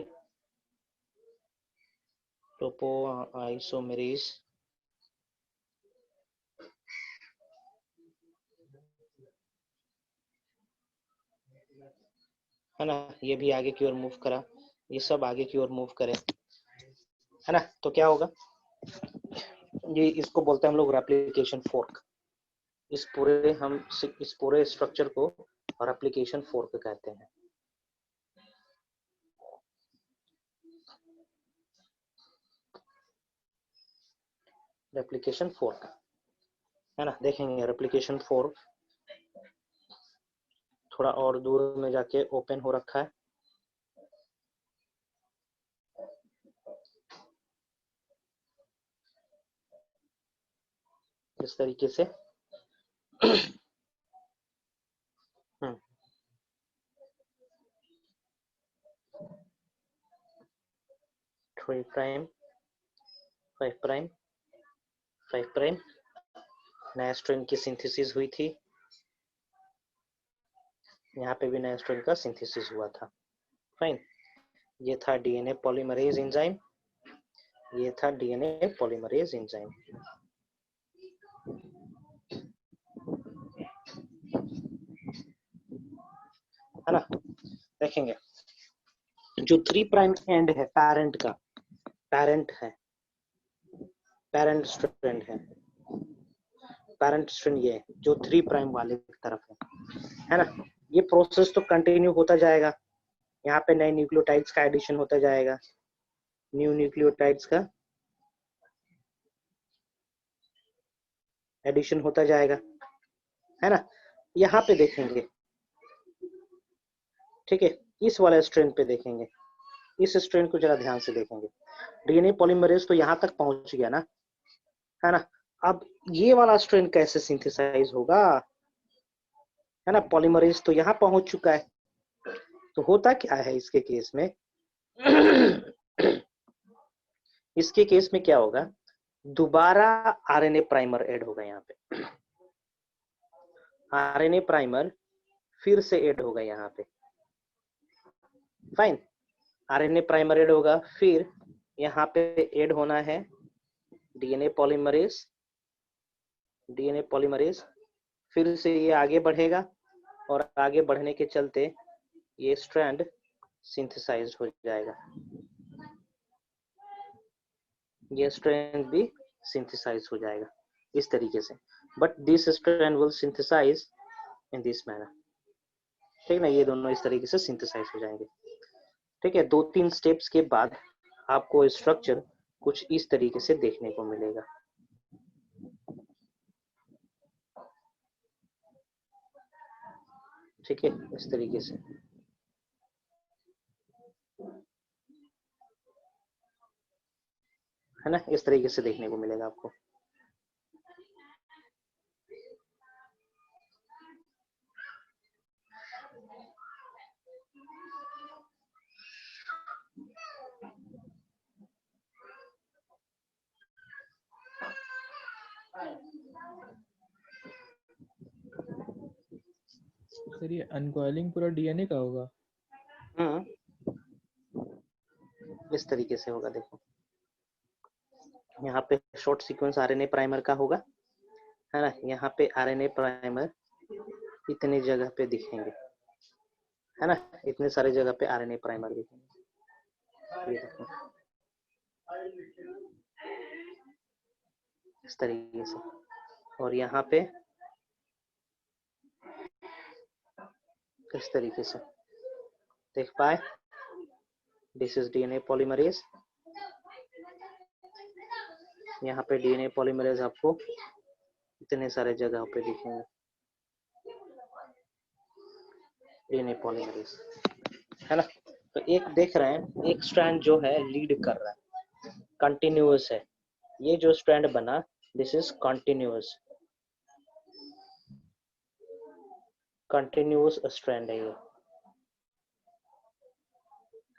टोपो आइसोमरेज है ना, ये भी आगे की ओर मूव करा, ये सब आगे की ओर मूव करे, है ना। तो क्या होगा, ये इसको बोलते हैं हम लोग रेप्लिकेशन फोर्क। इस पूरे स्ट्रक्चर को रेप्लिकेशन फोर्क कहते हैं। रेप्लिकेशन फोर्क, है ना, देखेंगे रेप्लिकेशन फोर्क थोड़ा और दूर में जाके ओपन हो रखा है। इस तरीके से 3 प्राइम 5 प्राइम 5 प्राइम नया स्ट्रैंड की सिंथेसिस हुई थी, यहाँ पे भी नया स्ट्रैंड का सिंथेसिस हुआ था, फाइन। ये था डीएनए पॉलीमरेज एंजाइम, ये था डीएनए पॉलीमरेज एंजाइम। है ना, देखेंगे जो 3 प्राइम एंड है पैरेंट का, पैरेंट है, पैरेंट स्ट्रैंड ये जो 3 प्राइम वाले की तरफ है ना। ये प्रोसेस तो कंटिन्यू होता जाएगा, यहाँ पे नए न्यूक्लियोटाइड्स का एडिशन होता जाएगा, न्यू न्यूक्लियोटाइड्स का एडिशन होता जाएगा, है ना। यहाँ पे देखेंगे, ठीक है, इस वाले स्ट्रैंड पे देखेंगे, इस स्ट्रैंड को जरा ध्यान से देखेंगे। डीएनए पॉलीमरेज तो यहाँ तक पहुंच गया ना, है ना। अब ये वाला स्ट्रैंड कैसे सिंथेसाइज होगा, है ना, पॉलीमरेज तो यहाँ पहुंच चुका है, तो होता क्या है इसके केस में इसके केस में क्या होगा, दोबारा आरएनए प्राइमर ऐड होगा, यहाँ पे आरएनए प्राइमर फिर से ऐड होगा यहाँ पे, फाइन। आरएनए प्राइमर ऐड होगा, फिर यहाँ पे ऐड होना है डीएनए पॉलीमरेज, डीएनए पॉलीमरेज फिर से ये आगे बढ़ेगा, और आगे बढ़ने के चलते ये स्ट्रैंड सिंथेसाइज्ड हो जाएगा, ये स्ट्रैंड भी सिंथेसाइज हो जाएगा इस तरीके से। But this strand will synthesize in this manner, ठीक ना, ये दोनों इस तरीके से सिंथेसाइज हो जाएंगे, ठीक है। 2-3 स्टेप्स के बाद आपको स्ट्रक्चर कुछ इस तरीके से देखने को मिलेगा, ठीक है, इस तरीके से, है ना, इस तरीके से देखने को मिलेगा आपको। सर ये अनकॉइलिंग पूरा डीएनए का होगा? इस तरीके से होगा, देखो यहाँ पे शॉर्ट सीक्वेंस आरएनए प्राइमर का होगा, है ना, यहाँ पे आरएनए प्राइमर इतने जगह पे दिखेंगे, है ना, इतने सारे जगह पे आरएनए प्राइमर दिखेंगे, ये देखो इस तरीके से, और यहाँ पे इस तरीके से देख पाए, दिस इज डीएनए पॉलीमरेज, यहाँ पे डीएनए पॉलीमरेज आपको इतने सारे जगह पे दिखेंगे, डीएनए पॉलीमरेज, है ना। तो एक देख रहे हैं, एक स्ट्रैंड जो है लीड कर रहा है, कंटिन्यूअस है। ये जो स्ट्रैंड बना, this is continuous, continuous strand है ये,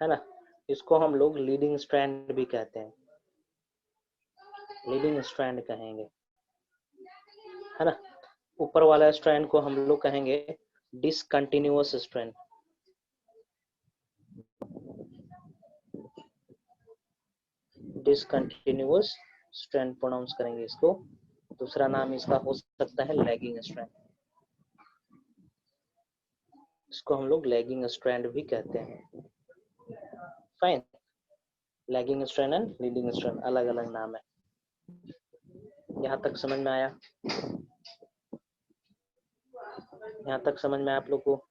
है ना। इसको हम लोग लीडिंग स्ट्रैंड भी कहते हैं, लीडिंग स्ट्रैंड कहेंगे, है ना। ऊपर वाला स्ट्रैंड को हम लोग कहेंगे discontinuous strand, discontinuous strand pronounce करेंगे इसको। दूसरा नाम इसका हो सकता है लैगिंग स्ट्रैंड, इसको हम लोग लैगिंग स्ट्रैंड भी कहते हैं। Fine, lagging strand and leading strand अलग अलग नाम है। यहाँ तक समझ में आया? यहाँ तक समझ में आप लोग को?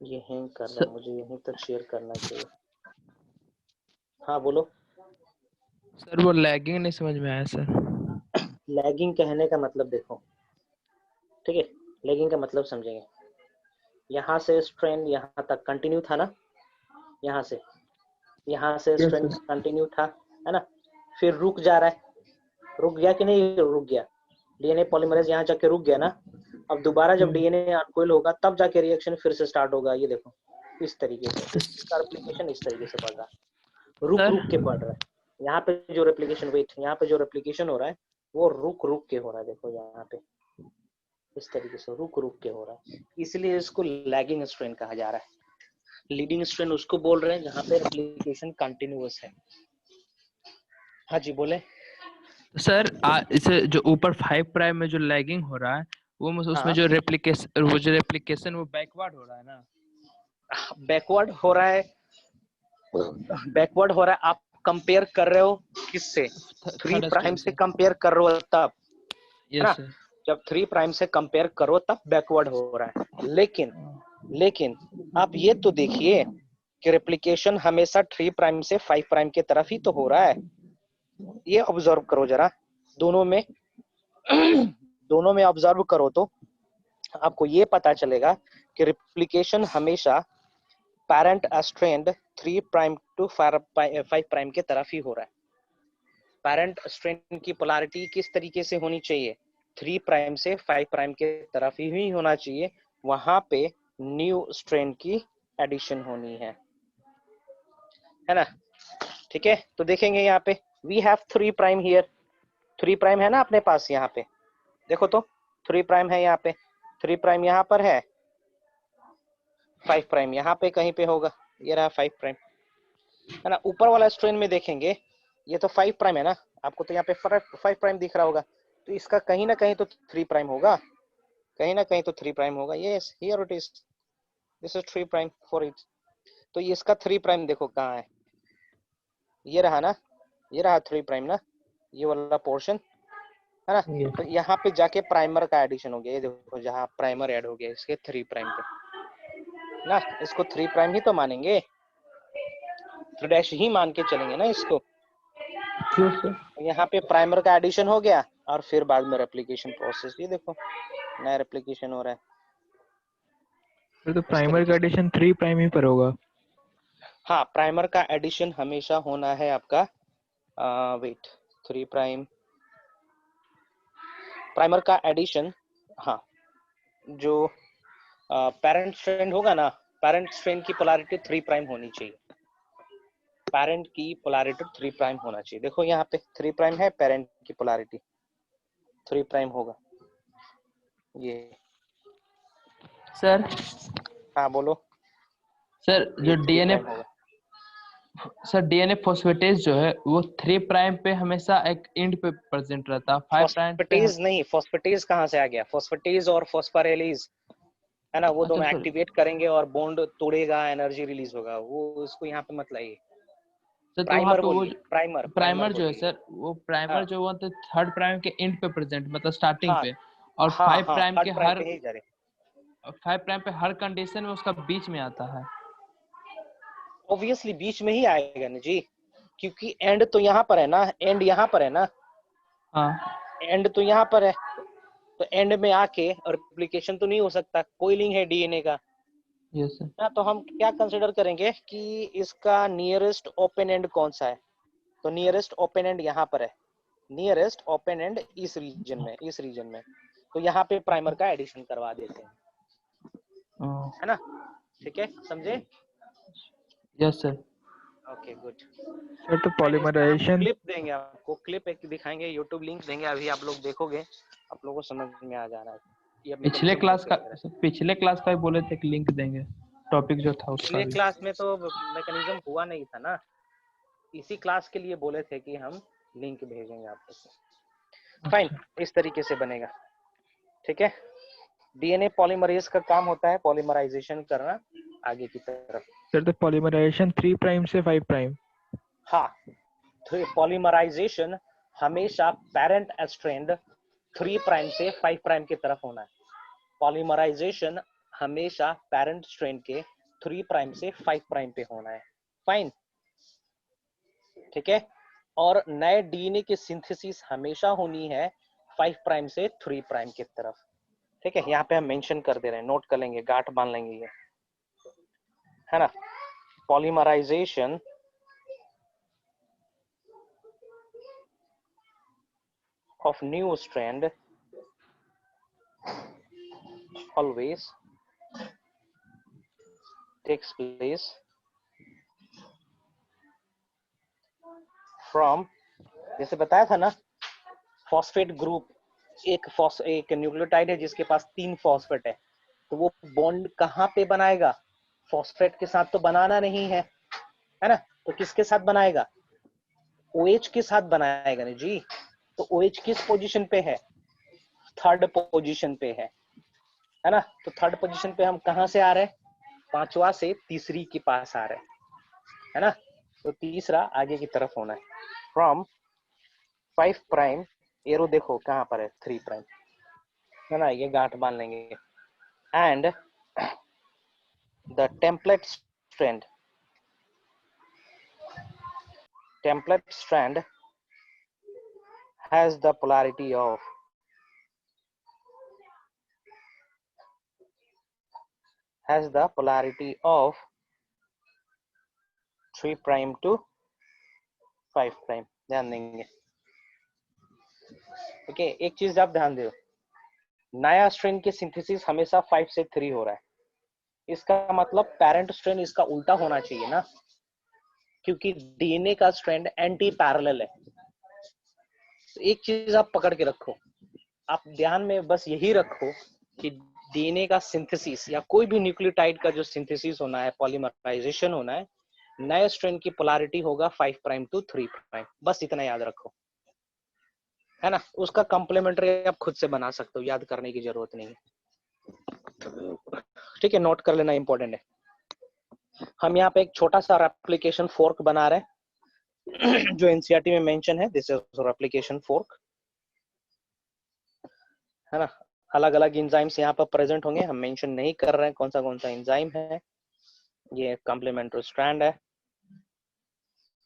ये हैंग कर रहा है, मुझे यहीं तक शेयर करना चाहिए। हाँ बोलो। सर वो लैगिंग नहीं समझ में आया सर। लैगिंग कहने का मतलब देखो, ठीक है, लैगिंग का मतलब समझेंगे। यहाँ से स्ट्रैंड यहाँ तक कंटिन्यू था ना, यहाँ से स्ट्रैंड कंटिन्यू था, है ना। फिर रुक जा रहा है, रुक गया कि नहीं रुक गया, डीएनए पॉलीमरेज यहाँ जाके रुक गया ना। अब दोबारा जब डीएनए अनकोइल होगा तब जाके रिएक्शन फिर से स्टार्ट होगा। ये देखो इस तरीके से, इसका रेप्लिकेशन इस तरीके से बढ़ रहा है, रुक रुक के बढ़ रहा है। यहाँ पे जो रेप्लिकेशन, वेट, यहाँ पे जो रेप्लिकेशन हो रहा है वो रुक रुक के हो रहा है। देखो यहाँ पे इस तरीके से रुक रुक के हो रहा है, इसलिए इसको लैगिंग स्ट्रैंड कहा जा रहा है। लीडिंग स्ट्रैंड उसको बोल रहे हैं जहाँ पे रेप्लिकेशन कंटिन्यूअस है। हाँ जी बोले। सर इसे जो ऊपर 5 प्राइम में जो लैगिंग हो रहा है वो उसमें जो रेप्लिकेशन वो बैकवर्ड हो रहा है ना? बैकवर्ड हो रहा है, बैकवर्ड हो रहा है। आप कंपेयर कर रहे हो किससे? 3 प्राइम से कंपेयर कर रहे हो तब, है ना। जब 3 प्राइम से कंपेयर करो तब बैकवर्ड हो रहा है। लेकिन आप ये तो देखिए कि रेप्लिकेशन हमेशा 3 प्राइम से 5 प्राइम के तरफ ही तो हो रहा है। ये ऑब्जर्व करो जरा, दोनों में ऑब्जर्व करो तो आपको ये पता चलेगा कि रेप्लिकेशन हमेशा parent strand 3 prime to 5 prime के तरफ ही हो रहा है। पैरेंट स्ट्रैंड की पोलैरिटी किस तरीके से होनी चाहिए? 3 प्राइम से 5 प्राइम के तरफ ही होना चाहिए। वहां पे न्यू स्ट्रैंड की एडिशन होनी है ना। ठीक है, तो देखेंगे यहाँ पे we have 3 prime here, 3 prime है ना अपने पास। यहाँ पे देखो तो 3 प्राइम है, यहाँ पे 3 प्राइम यहाँ पर है, 5 प्राइम यहाँ पे कहीं पे होगा। ये रहा 5 प्राइम, है ना। ऊपर वाला स्ट्रैंड में देखेंगे ये तो 5 प्राइम है ना, आपको तो यहाँ पे 5 प्राइम दिख रहा होगा, तो इसका कहीं ना कहीं तो 3 प्राइम होगा, कहीं ना कहीं तो 3 प्राइम होगा। Yes, here it is, this is 3 prime for it. तो ये इसका 3 प्राइम देखो कहाँ है, ये रहा ना, ये रहा 3 प्राइम ना, ये वाला पोर्शन, है ना। तो यहाँ पे जाके प्राइमर का एडिशन हो गया, ये देखो जहाँ प्राइमर ऐड हो गया इसके 3 प्राइम पे ना, इसको 3 प्राइम ही तो मानेंगे, 3 डैश ही मान के चलेंगे ना इसको। यहाँ पे प्राइमर का एडिशन हो गया और फिर बाद में रेप्लिकेशन प्रोसेस, ये देखो नया रेप्लिकेशन हो रहा है। तो प्राइमर का एडिशन 3 प्राइम ही पर होगा। हाँ, प्राइमर का एडिशन हमेशा होना है आपका वेट 3 प्राइम, प्राइमर का एडिशन, हाँ, जो पेरेंट स्ट्रैंड होगा ना, पेरेंट स्ट्रैंड की पोलैरिटी 3 प्राइम होनी चाहिए, पेरेंट की पोलैरिटी 3 प्राइम होना चाहिए। देखो यहाँ पे 3 प्राइम है, पेरेंट की पोलैरिटी 3 प्राइम होगा ये। सर हाँ बोलो। सर जो डीएनए फॉस्फेटेज जो है वो 3 प्राइम पे हमेशा एक एंड पे प्रेजेंट रहता है, 5 प्राइम पे फॉस्फेटेज नहीं, फॉस्फेटेज कहाँ से आ गया? फॉस्फेटेज और फॉस्फोरेलेज, है ना, वो दोनों एक्टिवेट करेंगे और बॉन्ड तोड़ेगा, एनर्जी रिलीज होगा, वो उसको यहाँ पे मत लाइए। प्राइमर बोलिए, प्राइमर जो है सर, वो प्राइमर जो वो 3rd प्राइम के एंड पे प्रेजेंट, मतलब स्टार्टिंग पे, और 5 प्राइम के हर 5 प्राइम पे हर कंडीशन में उसका बीच में आता है। ऑब्वियसली बीच में ही आएगा ना जी, क्योंकि एंड तो यहाँ पर है ना, एंड यहाँ पर है ना, हाँ, एंड तो यहाँ पर है, तो एंड में आके और रिप्लिकेशन तो नहीं हो सकता, कोई लिंक है डीएनए का यस सर। ना, तो हम क्या कंसिडर करेंगे कि इसका नियरेस्ट ओपन एंड कौन सा है। तो नियरेस्ट ओपन एंड यहाँ पर है, नियरेस्ट ओपन एंड इस रीजन में, तो यहाँ पे प्राइमर का एडिशन करवा देते हैं, है ना। ठीक है, समझे? Yes sir. Okay good. Sir तो पॉलीमराइजेशन क्लिप देंगे आपको, क्लिप एक दिखाएंगे, यूट्यूब लिंक देंगे, अभी आप लोग देखोगे, आप लोगों को समझ में आ जा रहा है। ये अपने पिछले concept क्लास कैसे का पिछले क्लास का भी बोले थे कि लिंक देंगे, टॉपिक जो था उसका पिछले भी। क्लास में तो मैकेनिज्म हुआ नहीं था ना, इसी क्लास के लिए बोले थे कि हम लिंक भेजेंगे आपको। फाइन, इस तरीके से बनेगा। ठीक है, डीएनए पॉलीमरेज का काम होता है पॉलीमराइजेशन करना आगे की तरफ। सर तो पॉलीमराइजेशन 3 प्राइम से 5 प्राइम। हाँ, तो पॉलीमराइजेशन हमेशा पेरेंट स्ट्रैंड 3 प्राइम से 5 प्राइम की तरफ होना है। पॉलीमराइजेशन हमेशा पेरेंट स्ट्रैंड के 3 प्राइम से 5 प्राइम पे होना है। फाइन, ठीक है। और नए डीएनए की सिंथेसिस हमेशा होनी है 5 प्राइम से 3 प्राइम की तरफ। ठीक है, यहाँ पे हम मेंशन कर दे रहे हैं, नोट कर लेंगे, गांठ बांध लेंगे ये, है ना। Polymerization of new strand always takes place from, जैसे बताया था ना, फॉस्फेट ग्रुप, एक न्यूक्लियोटाइड है जिसके पास 3 फॉस्फेट है, तो वो बॉन्ड कहाँ पे बनाएगा? फॉस्फेट के साथ तो बनाना नहीं है ना, तो किसके साथ बनाएगा? OH के साथ बनाएगा ना जी। तो OH किस पोजीशन पे है? 3rd पोजीशन पे है ना। तो 3rd पोजीशन पे हम कहां से आ रहे हैं? 5वां से तीसरी के पास आ रहे हैं, है ना। तो तीसरा आगे की तरफ होना है। फ्रॉम 5 प्राइम, एरो देखो कहां पर है, 3 प्राइम, है ना, ये गांठ बांध लेंगे। And the template strand has the polarity of has the polarity of 3 prime to 5 prime। ध्यान देंगे। ओके, एक चीज आप ध्यान दो, नया स्ट्रेन की सिंथेसिस हमेशा 5 से 3 हो रहा है, इसका मतलब पेरेंट स्ट्रेन इसका उल्टा होना चाहिए ना, क्योंकि डीएनए का स्ट्रैंड एंटी पैरेलल है। तो एक चीज आप पकड़ के रखो, आप ध्यान में बस यही रखो कि डीएनए का सिंथेसिस या कोई भी न्यूक्लियोटाइड का जो सिंथेसिस होना है, पॉलीमराइजेशन होना है, नए स्ट्रेन की पोलैरिटी होगा 5 प्राइम टू 3 प्राइम, बस इतना याद रखो, है ना। उसका कॉम्प्लीमेंट्री आप खुद से बना सकते हो, याद करने की जरूरत नहीं है। ठीक है, नोट कर लेना इंपॉर्टेंट है। हम यहाँ पे एक छोटा सा रेप्लिकेशन फोर्क बना रहे हैं जो एनसीईआरटी में मेंशन है, दिस इज रेप्लिकेशन फोर्क, है ना। अलग अलग एंजाइम्स यहाँ पर प्रेजेंट होंगे, हम मेंशन नहीं कर रहे हैं कौन सा एंजाइम है। ये कॉम्प्लीमेंट्री स्ट्रैंड है।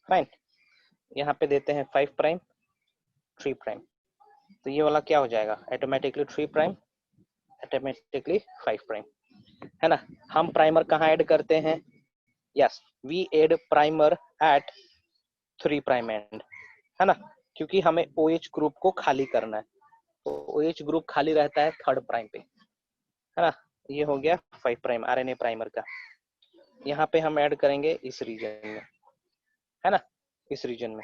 फाइन, यहाँ पे देते हैं 5 प्राइम 3 प्राइम, तो ये वाला क्या हो जाएगा? ऑटोमेटिकली 3 प्राइम, ऑटोमेटिकली 5 प्राइम, है ना। हम प्राइमर कहाँ ऐड करते हैं? Yes, we add primer at 3 prime end, है ना, क्योंकि हमें OH ग्रुप को खाली करना है, तो OH ग्रुप खाली रहता है 3rd प्राइम पे, है ना। ये हो गया 5 प्राइम RNA प्राइमर का। यहाँ पे हम ऐड करेंगे इस रीजन में, है ना, इस रीजन में।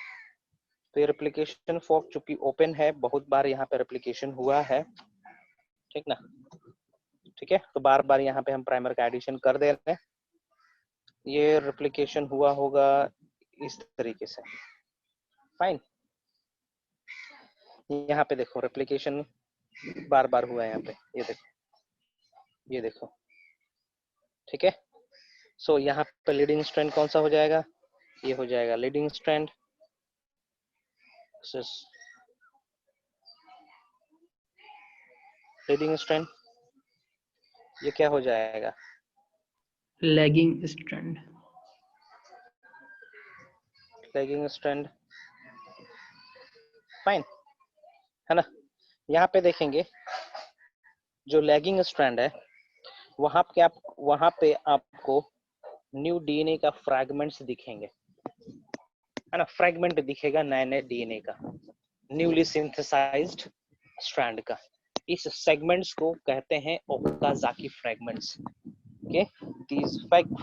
तो ये रेप्लिकेशन फोर्क चूंकि ओपन है, बहुत बार यहाँ पे रेप्लिकेशन हुआ है, ठीक ना। ठीक है, तो बार बार यहाँ पे हम प्राइमर का एडिशन कर दे रहे हैं। ये रेप्लिकेशन हुआ होगा इस तरीके से। फाइन, यहाँ पे देखो रेप्लिकेशन बार बार हुआ है यहाँ पे, ये देखो, ये देखो, ठीक है। सो यहाँ पे लीडिंग स्ट्रैंड कौन सा हो जाएगा? ये हो जाएगा लीडिंग स्ट्रैंड, लीडिंग स्ट्रैंड। ये क्या हो जाएगा? Lagging strand. Lagging strand. Fine, है ना। यहाँ पे देखेंगे जो लैगिंग स्ट्रैंड है वहां पे आपको न्यू डीएनए का फ्रैगमेंट्स दिखेंगे, है ना, फ्रैगमेंट दिखेगा नए नए डीएनए का, न्यूली सिंथेसाइज्ड स्ट्रैंड का। इस सेगमेंट्स को कहते हैं Okazaki fragments. Okay, these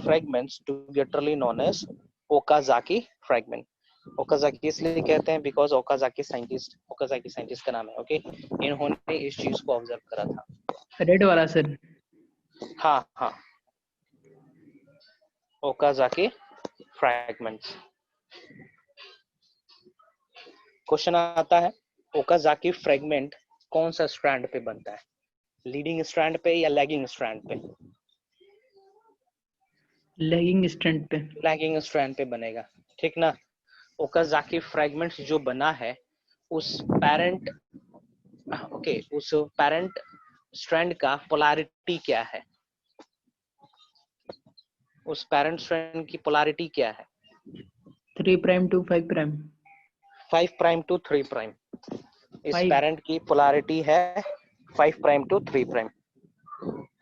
fragments togetherly known as Okazaki fragment. Okazaki इसलिए कहते हैं बिकॉज ओकाजाकी साइंटिस्ट का नाम है। ओके, इन्होंने इस चीज को ऑब्जर्व करा था। रेड वाला सर। हाँ, ओकाजाकी फ्रैगमेंट्स। क्वेश्चन आता है ओकाजाकी फ्रैगमेंट कौन सा स्ट्रैंड पे बनता है, लीडिंग स्ट्रैंड पे या लैगिंग स्ट्रैंड पे? लैगिंग स्ट्रैंड पे। लैगिंग स्ट्रैंड पे बनेगा, ठीक ना। ओकाजाकी फ्रैगमेंट्स जो बना है उस पैरेंट स्ट्रैंड का पोलैरिटी क्या है? उस पैरेंट स्ट्रैंड की पोलैरिटी क्या है? 3 prime to 5 prime. 5 prime to 3 prime. इस 5 पैरेंट की पोलैरिटी है 5 प्राइम टू 3 प्राइम,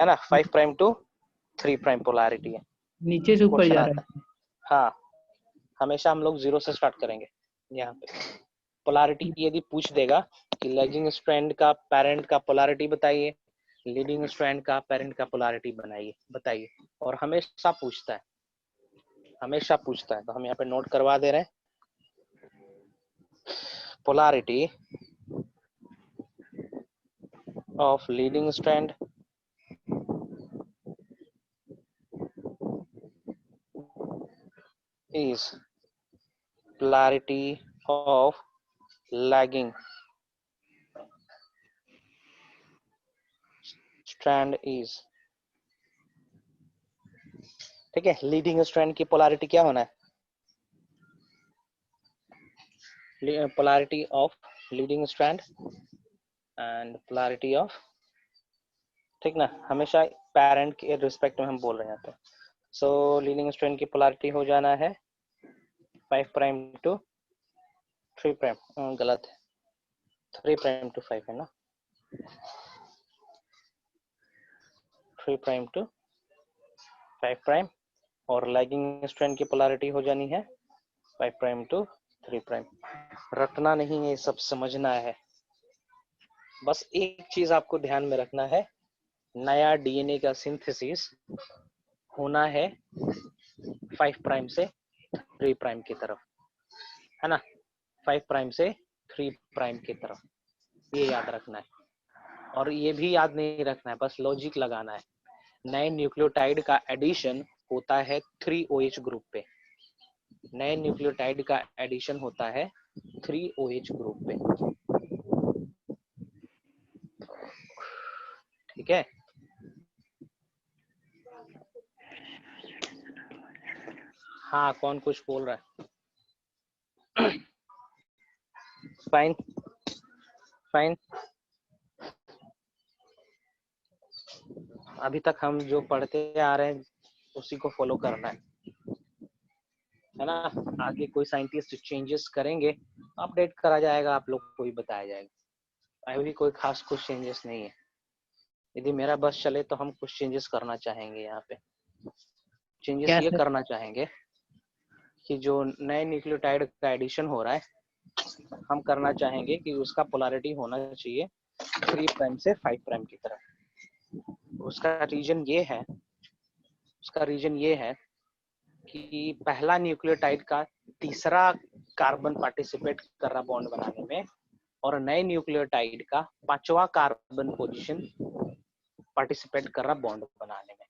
है ना, 5 प्राइम टू 3 प्राइम पोलैरिटी है। नीचे से ऊपर क्वेश्चन जा आता रहा है, हाँ, हमेशा हम लोग 0 से स्टार्ट करेंगे। यहाँ पे पोलैरिटी यदि पूछ देगा कि लैगिंग स्ट्रैंड का पैरेंट का पोलैरिटी बताइए, लीडिंग स्ट्रैंड का पैरेंट का पोलैरिटी बताइए, और हमेशा पूछता है, तो हम यहाँ पे नोट करवा दे रहे हैं। Polarity of leading strand is polarity of lagging strand is, ठीक है। लीडिंग स्ट्रैंड की पोलैरिटी क्या होना है? Polarity of leading strand and polarity of, ठीक ना, हमेशा पेरेंट के रिस्पेक्ट में हम बोल रहे हैं यहाँ पे। सो लीडिंग स्ट्रैंड की पोलैरिटी हो जाना है 5 प्राइम टू 3 प्राइम, गलत है, 3 प्राइम टू 5 है ना, 3 प्राइम टू 5 प्राइम, और लैगिंग स्ट्रैंड की पोलैरिटी हो जानी है 5 प्राइम टू 3 प्राइम। रटना नहीं है, सब समझना है। बस एक चीज आपको ध्यान में रखना है, नया डीएनए का सिंथेसिस होना है 5 प्राइम से 3 प्राइम की तरफ, है ना, 5 प्राइम से 3 प्राइम की तरफ, ये याद रखना है। और ये भी याद नहीं रखना है, बस लॉजिक लगाना है। नए न्यूक्लियोटाइड का एडिशन होता है 3OH ग्रुप पे, नए न्यूक्लियोटाइड का एडिशन होता है 3OH ग्रुप पे, ठीक है। हाँ, कौन कुछ बोल रहा है? फाइन, अभी तक हम जो पढ़ते आ रहे हैं उसी को फॉलो करना है ना। आगे कोई साइंटिस्ट चेंजेस करेंगे, अपडेट करा जाएगा, आप लोग को भी बताया जाएगा। अभी कोई खास कुछ चेंजेस नहीं है। यदि मेरा बस चले तो हम कुछ चेंजेस करना चाहेंगे। यहाँ पे चेंजेस ये करना चाहेंगे कि जो नए न्यूक्लियोटाइड का एडिशन हो रहा है, हम करना चाहेंगे कि उसका पोलैरिटी होना चाहिए 3 प्राइम से 5 प्राइम की तरफ। उसका रीजन ये है कि पहला न्यूक्लियोटाइड का तीसरा कार्बन पार्टिसिपेट कर रहा बॉन्ड बनाने में, और नए न्यूक्लियोटाइड का 5वां कार्बन पोजीशन पार्टिसिपेट कर रहा बॉन्ड बनाने में,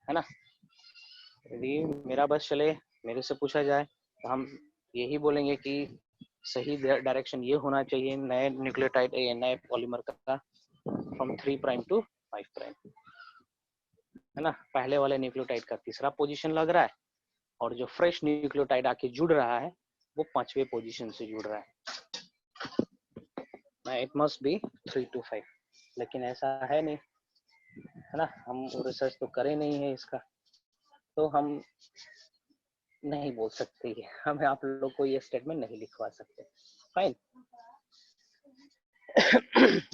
है ना। यदि मेरा बस चले, मेरे से पूछा जाए तो हम यही बोलेंगे कि सही डायरेक्शन ये होना चाहिए नए न्यूक्लियोटाइड, नए पॉलीमर का फ्रॉम 3 प्राइम टू 5 प्राइम, है ना। पहले वाले न्यूक्लियोटाइड का तीसरा पोजीशन लग रहा है, और जो फ्रेश न्यूक्लियोटाइड आके जुड़ रहा है वो 5वें पोजीशन से जुड़ रहा है। इट मस्ट बी 3 to 5, लेकिन ऐसा है नहीं, है ना। हम रिसर्च तो करे नहीं है इसका, तो हम नहीं बोल सकते, हम आप लोग को ये स्टेटमेंट नहीं लिखवा सकते। Fine,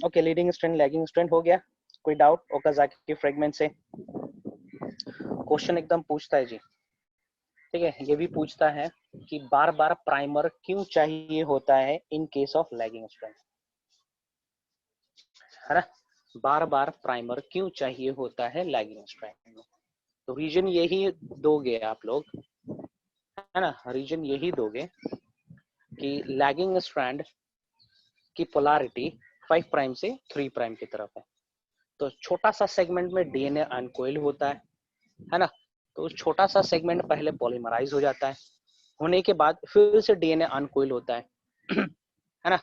okay, leading strand lagging strand हो गया। कोई डाउट ओकाज़की फ्रेगमेंट से? क्वेश्चन एकदम पूछता है जी, ठीक है। ये भी पूछता है कि बार बार प्राइमर क्यों चाहिए होता है in case of lagging strand, है ना। बार बार प्राइमर क्यों चाहिए होता है लैगिंग स्ट्रैंड में? तो रीजन यही दोगे आप लोग, है ना, रीजन यही दोगे कि लैगिंग स्ट्रैंड की पोलैरिटी 5 प्राइम से 3 प्राइम की तरफ है। तो छोटा सा सेगमेंट में डीएनए अनकोइल होता है ना। तो उस छोटा सा सेगमेंट पहले पॉलीमराइज हो जाता है, होने के बाद फिर से डीएनए अनकोइल होता है है ना।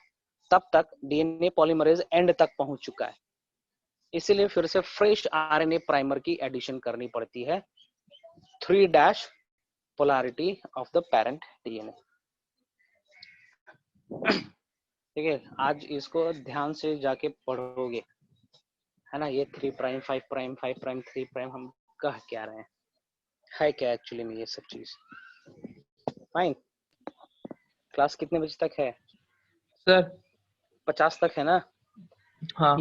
तब तक डीएनए पॉलीमरेज एंड तक पहुंच चुका है, इसीलिए फिर से फ्रेश आरएनए प्राइमर की एडिशन करनी पड़ती है 3' polarity of the parent DNA. ठीक है, आज इसको ध्यान से जाके पढ़ोगे, है ना। ये 3 प्राइम 5 प्राइम 5 प्राइम 3 प्राइम हम कह क्या रहे हैं, है क्या एक्चुअली में ये सब चीज। फाइन, क्लास कितने बजे तक है? सर 50 तक है ना? हाँ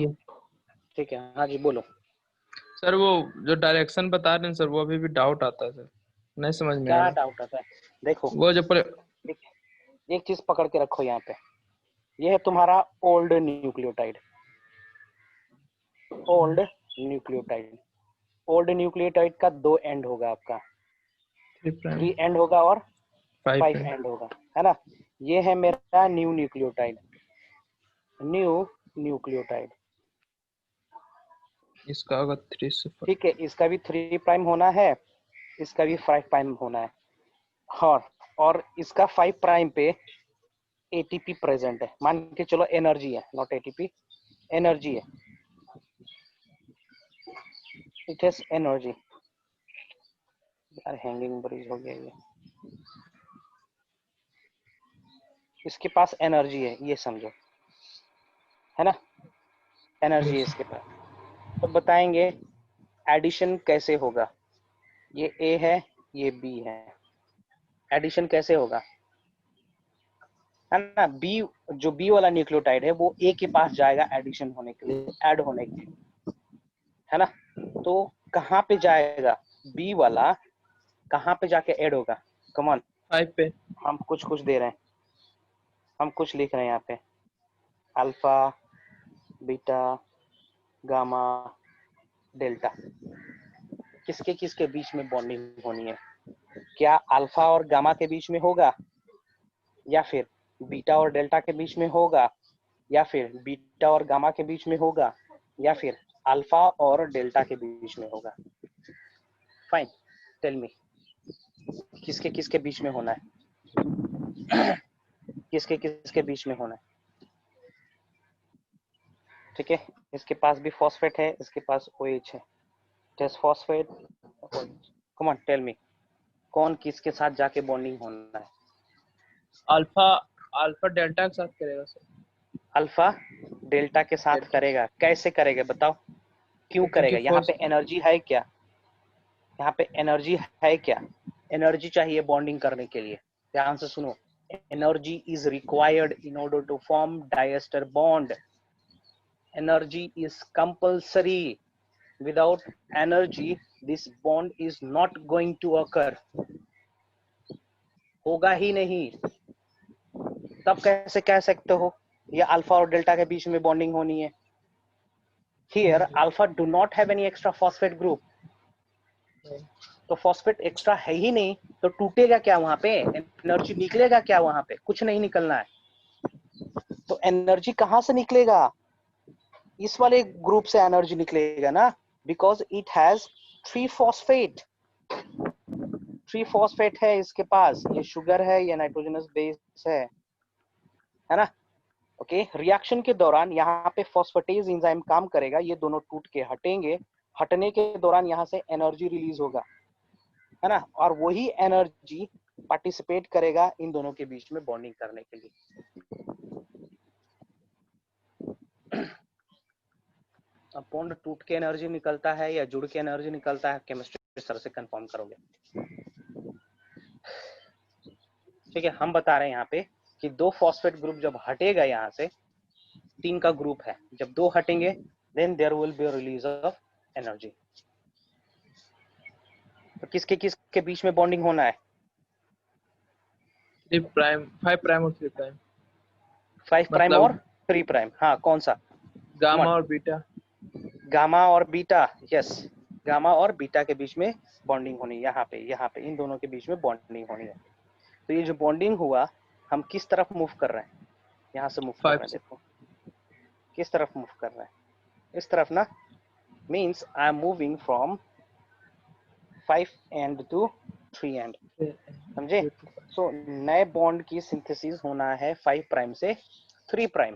ठीक है, हाँ जी बोलो। सर, वो जो डायरेक्शन बता रहे हैं सर, वो अभी भी डाउट आता है सर, नहीं समझ में आ क्या रहा। डाउट आता है? देखो, वो जो एक चीज पकड़ के रखो यहाँ पे, ये है तुम्हारा old nucleotide. Old nucleotide, old nucleotide का 2 एंड होगा आपका, 3 एंड होगा और 5 एंड होगा, है ना। ये है मेरा न्यू न्यूक्लियोटाइड, न्यू न्यूक्लियोटाइड। इसका होगा 3 से 5। ठीक है, इसका भी 3 प्राइम होना है, इसका भी 5 प्राइम होना है। और इसका 5 प्राइम पे एटीपी प्रेजेंट है, मान के चलो एनर्जी है, नॉट एटीपी, एनर्जी है, इट हैज एनर्जी। यार हैंगिंग ब्रिज हो गया ये। इसके पास एनर्जी है, ये समझो, है ना, एनर्जी है इसके पास। तो बताएंगे एडिशन कैसे होगा। ये ए है, ये बी है, एडिशन कैसे होगा, है ना। बी, जो बी वाला न्यूक्लियोटाइड है वो ए के पास जाएगा एडिशन होने के लिए, ऐड होने के लिए, है ना। तो कहाँ पे जाएगा बी वाला, कहाँ पे जाके ऐड होगा? कम ऑन, 5 पे। हम कुछ दे रहे हैं, हम कुछ लिख रहे हैं यहाँ पे, अल्फा बीटा गामा डेल्टा, किसके किसके बीच में बॉन्डिंग होनी है? क्या अल्फा और गामा के बीच में होगा, या फिर बीटा और डेल्टा के बीच में होगा, या फिर बीटा और गामा के बीच में होगा, या फिर अल्फा और डेल्टा के बीच में होगा? फाइन, टेल मी, किसके किसके बीच में होना है? किसके किसके बीच में होना है? ठीक है, इसके पास भी फॉस्फेट है, इसके पास OH है, test phosphate, come on tell me, कौन किसके साथ जाके बॉन्डिंग होना है? अल्फा अल्फा डेल्टा के साथ करेगा सर। अल्फा डेल्टा के साथ करेगा, कैसे करेगा बताओ, क्यों करेगा? यहाँ पे एनर्जी है क्या? यहाँ पे एनर्जी है क्या? एनर्जी चाहिए बॉन्डिंग करने के लिए, ध्यान से सुनो, energy is required in order to form diester bond, energy is compulsory, without energy this bond is not going to occur, होगा ही नहीं। तब कैसे कह सकते हो ये अल्फा और डेल्टा के बीच में बॉन्डिंग होनी है? here alpha do not have any extra phosphate group, तो फॉस्फेट एक्स्ट्रा है ही नहीं, तो टूटेगा क्या वहां पे? एनर्जी निकलेगा क्या वहां पे? कुछ नहीं निकलना है। तो एनर्जी कहां से निकलेगा? इस वाले ग्रुप से एनर्जी निकलेगा ना, because it has 3 phosphate, 3 phosphate है इसके पास, ये शुगर है, ये नाइट्रोजनस बेस है ना। ओके, रिएक्शन के दौरान यहाँ पे फॉस्फेटेज एंजाइम काम करेगा, ये दोनों टूट के हटेंगे, हटने के दौरान यहाँ से एनर्जी रिलीज होगा, है ना, और वही एनर्जी पार्टिसिपेट करेगा इन दोनों के बीच में बॉन्डिंग करने के लिए। अब बॉन्ड टूट के एनर्जी निकलता है या जुड़ के एनर्जी निकलता है, केमिस्ट्री सर से कंफर्म करोगे। ठीक है, हम बता रहे हैं यहाँ पे कि 2 फॉस्फेट ग्रुप जब हटेगा यहाँ से, 3 का ग्रुप है, जब 2 हटेंगे then there will be release of energy. तो किसके किसके बीच में बॉन्डिंग होना है? 3 प्राइम 5 प्राइम और 3 प्राइम 5 प्राइम मतलब और 3 प्राइम। हाँ, कौन सा? गामा और बीटा। गामा और बीटा, यस, गामा और बीटा के बीच में बॉन्डिंग होनी है। यहाँ पे इन दोनों के बीच में बॉन्डिंग होनी है। तो ये जो बॉन्डिंग हुआ, हम किस तरफ मूव कर रहे हैं? यहाँ से मूव कर रहे हैं, देखो किस तरफ मूव कर रहे हैं, इस तरफ ना। Means I am moving from 5 end to 3 end, समझे? सो नए बॉन्ड की सिंथेसिस होना है 5 प्राइम से 3 प्राइम।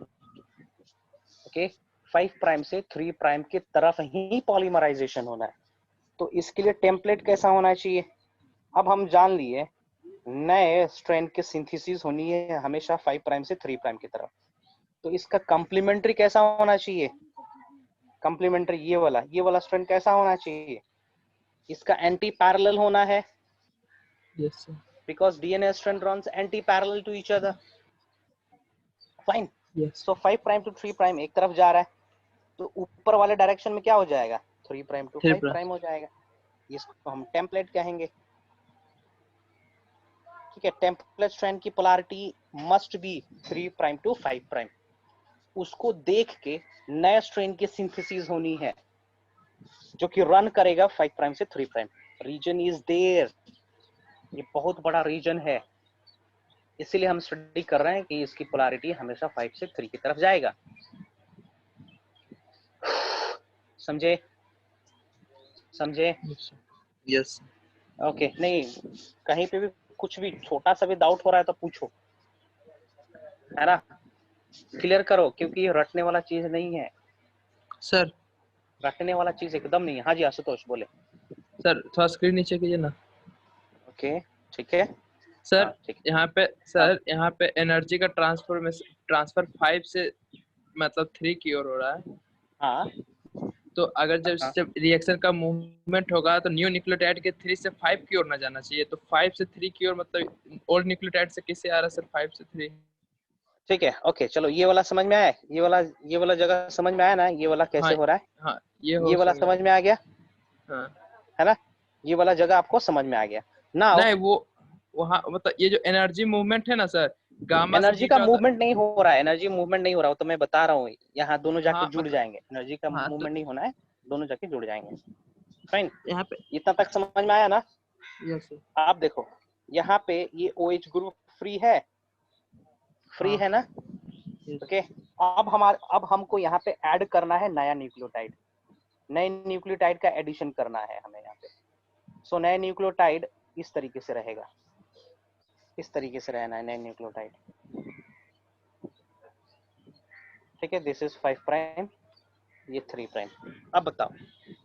ओके, 5 प्राइम से 3 प्राइम की तरफ ही पॉलीमराइजेशन होना है। तो इसके लिए टेम्पलेट कैसा होना चाहिए? अब हम जान लिए नए स्ट्रैंड की सिंथेसिस होनी है हमेशा 5 प्राइम से 3 प्राइम की तरफ। तो इसका कॉम्प्लीमेंट्री कैसा होना चाहिए? कॉम्प्लीमेंट्री ये वाला स्ट्रैंड कैसा होना चाहिए? इसका एंटी पैरेलल होना है। Yes sir. Because DNA strand runs anti parallel to each other. Fine. Yes so 5 prime to 3 prime एक तरफ जा रहा है, तो ऊपर वाले डायरेक्शन में क्या हो जाएगा? 3 प्राइम टू 5 प्राइम हो जाएगा। इसको हम टेम्पलेट कहेंगे। ठीक है, टेम्पलेट स्ट्रैंड की polarity must be 3 prime to 5 prime. उसको देख के नया स्ट्रेन की सिंथेसिस होनी है जो कि रन करेगा 5 प्राइम से 3 प्राइम। रीजन इज देयर, ये बहुत बड़ा रीजन है, इसीलिए हम स्टडी कर रहे हैं कि इसकी पोलैरिटी हमेशा 5 से 3 की तरफ जाएगा। समझे? समझे? यस। ओके, नहीं कहीं पे भी कुछ भी छोटा सा भी डाउट हो रहा है तो पूछो, है ना? क्लियर करो, क्योंकि ये रटने वाला चीज नहीं है सर। रटने वाला चीज एकदम नहीं है। हाँ जी आशुतोष बोले। सर थोड़ा स्क्रीन नीचे कीजिए ना। ओके ठीक है सर। हाँ, ठीक। यहाँ पे सर यहाँ पे एनर्जी का ट्रांसफर 5 से मतलब 3 की ओर हो रहा है। हाँ, तो अगर जब रिएक्शन का मूवमेंट होगा तो न्यू न्यूक्लियोटाइड के 3 से 5 की ओर ना जाना चाहिए। तो 5 से 3 की ओर मतलब ओल्ड न्यूक्लियोटाइड से किससे आ रहा है सर? 5 से 3। ठीक है, ओके चलो, ये वाला समझ में आया? ये वाला जगह समझ में आया ना? ये वाला कैसे हो रहा है? हाँ, ये वाला समझ में आ गया? हाँ। है ना? ये वाला जगह आपको समझ में आ गया ना? नहीं, वो वहाँ मतलब ये जो एनर्जी मूवमेंट है ना सर, गामा से एनर्जी का बीटा मूवमेंट नहीं हो रहा है, एनर्जी मूवमेंट नहीं हो रहा, वो तो मैं बता रहा हूँ। यहाँ दोनों जाके हाँ जुड़ जाएंगे, एनर्जी का हाँ, मूवमेंट तो नहीं होना है, दोनों जाके जुड़ जाएंगे। फाइन, यहाँ पे इतना तक समझ में आया ना? Yes sir. आप देखो यहाँ पे ये OH ग्रुप फ्री है, फ्री है ना? ओके, अब हमको यहाँ पे ऐड करना है नया न्यूक्लियोटाइड। नए न्यूक्लियोटाइड का एडिशन करना है हमें यहाँ पे। सो नया न्यूक्लियोटाइड इस तरीके से रहेगा, इस तरीके से रहना है नए न्यूक्लियोटाइड। ठीक है, दिस इज 5 प्राइम, ये 3 प्राइम। अब बताओ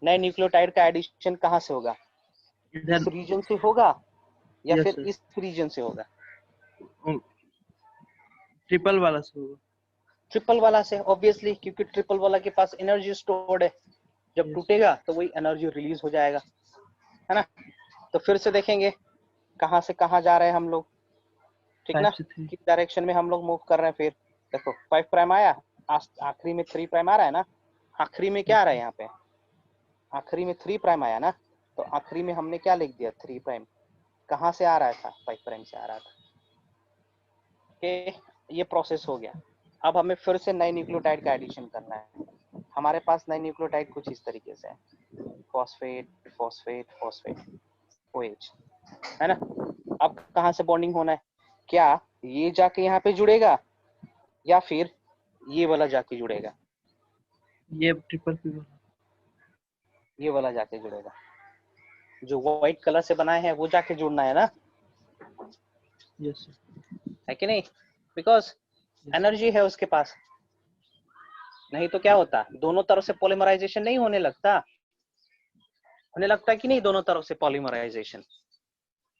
नए न्यूक्लियोटाइड का एडिशन कहाँ से होगा? इस रीजन से होगा या फिर इस रीजन से होगा? ट्रिपल वाला से होगा। ट्रिपल वाला से, ऑब्वियसली, क्योंकि ट्रिपल वाला के पास एनर्जी स्टोर्ड है। जब टूटेगा तो वही एनर्जी रिलीज हो जाएगा, है ना? तो फिर से देखेंगे कहाँ से कहाँ जा रहे हैं हम लोग, ठीक ना? किस डायरेक्शन में हम लोग मूव कर रहे हैं। फिर देखो 5 प्राइम आया, आखिरी में 3 प्राइम आ रहा है ना? आखिरी में क्या आ रहा है यहाँ पे? आखिरी में 3 प्राइम आया ना? तो आखिरी में हमने क्या लिख दिया? 3 प्राइम कहाँ से आ रहा था? 5 प्राइम से आ रहा था। ओके, ये प्रोसेस हो गया। अब हमें फिर से नए न्यूक्लियोटाइड का एडिशन करना है। हमारे पास नए न्यूक्लियोटाइड कुछ इस तरीके से है, फॉस्फेट फॉस्फेट फॉस्फेट OH, है ना? अब कहाँ से बॉन्डिंग होना है? क्या ये जाके यहाँ पे जुड़ेगा या फिर ये वाला जाके जुड़ेगा? ये ट्रिपल पी वाला, ये वाला जाके जुड़ेगा, जो व्हाइट कलर से बनाए हैं वो जाके जुड़ना है ना? यस है कि नहीं? बिकॉज एनर्जी है उसके पास, नहीं तो क्या होता? दोनों तरफ से पॉलीमराइजेशन नहीं होने लगता? होने लगता कि नहीं दोनों तरफ से पॉलीमराइजेशन?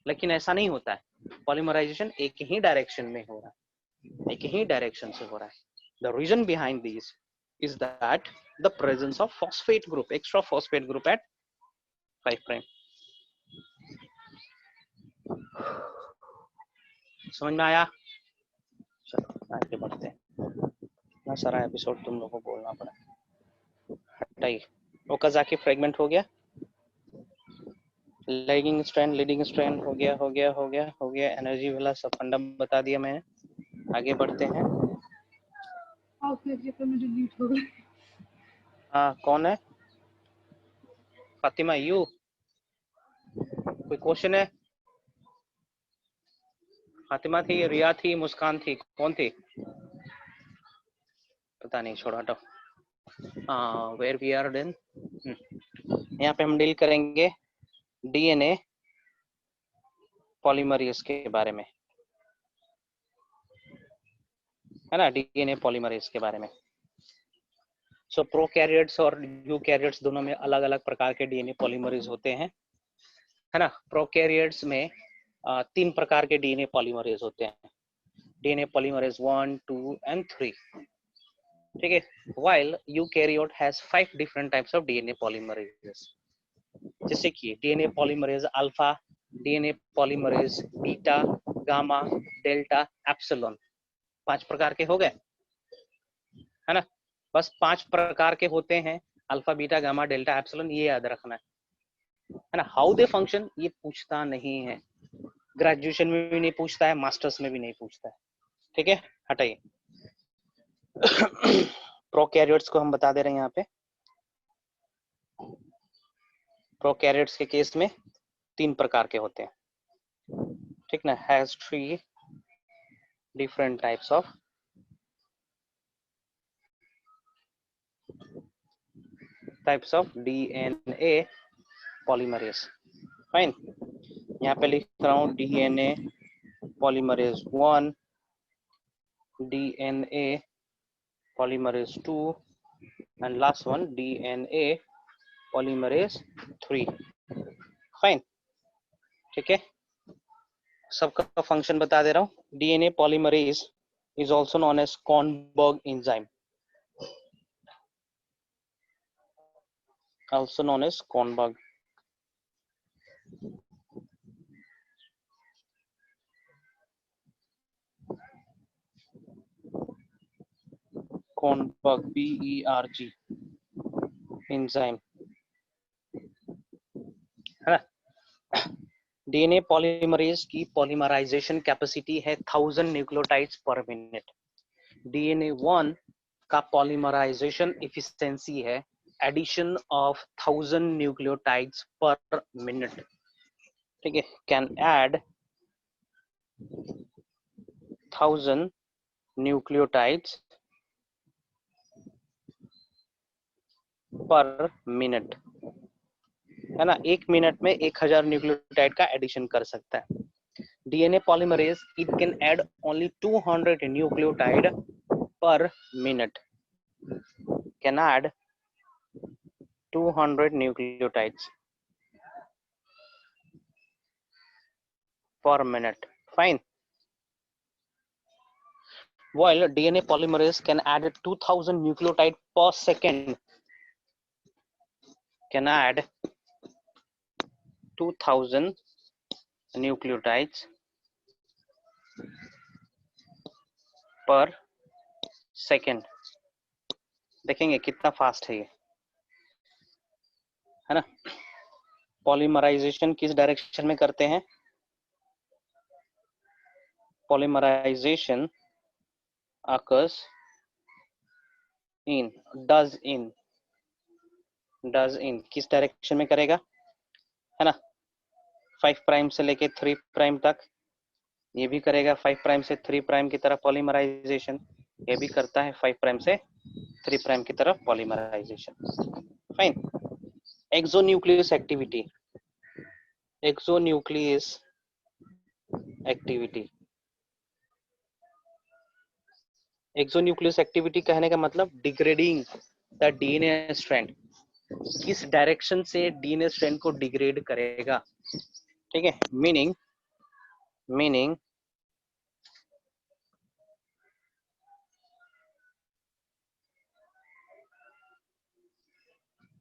लेकिन ऐसा नहीं होता है, पॉलीमराइजेशन एक ही डायरेक्शन में हो रहा है, एक ही डायरेक्शन से हो रहा है। The reason behind this is that the presence of phosphate group, extra phosphate group at 5 prime. समझ में आया? चलो आगे बढ़ते हैं। इतना सारा एपिसोड तुम लोगों को बोलना पड़ा। हटाइए। ओकाज़ाकी फ्रेगमेंट हो गया, लैगिंग स्ट्रैंड, लीडिंग स्ट्रैंड हो गया, हो गया, हो गया, हो गया। एनर्जी वाला सब फंडा बता दिया मैंने। आगे बढ़ते हैं। हाँ, कौन है? फातिमा, यू? कोई क्वेश्चन है? फातिमा थी, रिया थी, मुस्कान थी, कौन थी? पता नहीं, छोड़ो हटो। वेयर वी आर देन, यहाँ पे हम डील करेंगे डीएनए पॉलीमरेज के बारे में, है ना? डीएनए पॉलीमरेज के बारे में। सो प्रोकैरियोट्स और यूकैरियोट्स दोनों में अलग अलग प्रकार के डीएनए पॉलीमरेज होते हैं, है ना? प्रोकैरियोट्स में 3 प्रकार के डीएनए पॉलीमरेज होते हैं, डीएनए पॉलीमरेज 1, 2 and 3, ठीक है? while eukaryote has 5 different types of DNA polymerases, जैसे कि DNA polymerase alpha, DNA polymerase beta, gamma, delta, epsilon. 5 प्रकार के हो गए, है ना? बस 5 प्रकार के होते हैं, alpha, beta, gamma, delta, epsilon, ये याद रखना है ना? हाउ दे फंक्शन ये पूछता नहीं है, ग्रेजुएशन में भी नहीं पूछता है, मास्टर्स में भी नहीं पूछता है, ठीक है? हटाइए। प्रोकैरियोट्स को हम बता दे रहे हैं यहाँ पे। प्रोकैरियोट्स के केस में 3 प्रकार के होते हैं, ठीक ना? Has 3 different types of DNA polymerase, fine. यहाँ पे लिख रहा हूँ DNA polymerase 1, DNA polymerase 2 and last one DNA polymerase 3, fine, ठीक है? सबका फंक्शन बता दे रहा हूँ। DNA polymerase is also known as Kornberg enzyme, also known as Kornberg. Kornberg, BERG enzyme, है ना? डीएनए पॉलीमरेज की पॉलीमराइजेशन कैपेसिटी है 1000 न्यूक्लियोटाइड्स पर मिनट। डीएनए 1 का पॉलीमराइजेशन एफिशिएंसी है addition of 1000 nucleotides per minute, ठीक है? Can add 1000 nucleotides per minute, है ना? 1 मिनट में 1000 न्यूक्लियोटाइड का एडिशन कर सकता है। DNA polymerase it can add only 200 nucleotide per minute, can add 200 nucleotides per minute, fine. While DNA polymerase can add 2000 nucleotide per second, can add 2000 nucleotides पर second. देखेंगे कितना फास्ट है ये, है ना? पॉलीमराइजेशन किस डायरेक्शन में करते हैं? Polymerization occurs in, does in किस डायरेक्शन में करेगा, है ना? 5 प्राइम से लेके 3 प्राइम तक, ये भी करेगा 5 प्राइम से 3 प्राइम की तरफ पॉलीमराइजेशन, ये भी करता है 5 प्राइम से 3 प्राइम की तरफ polymerization, fine. Exonuclease activity, exonuclease activity, exonuclease activity कहने का मतलब डिग्रेडिंग द डीएनए स्ट्रैंड, किस डायरेक्शन से डीएनए स्ट्रैंड को डिग्रेड करेगा, ठीक है? Meaning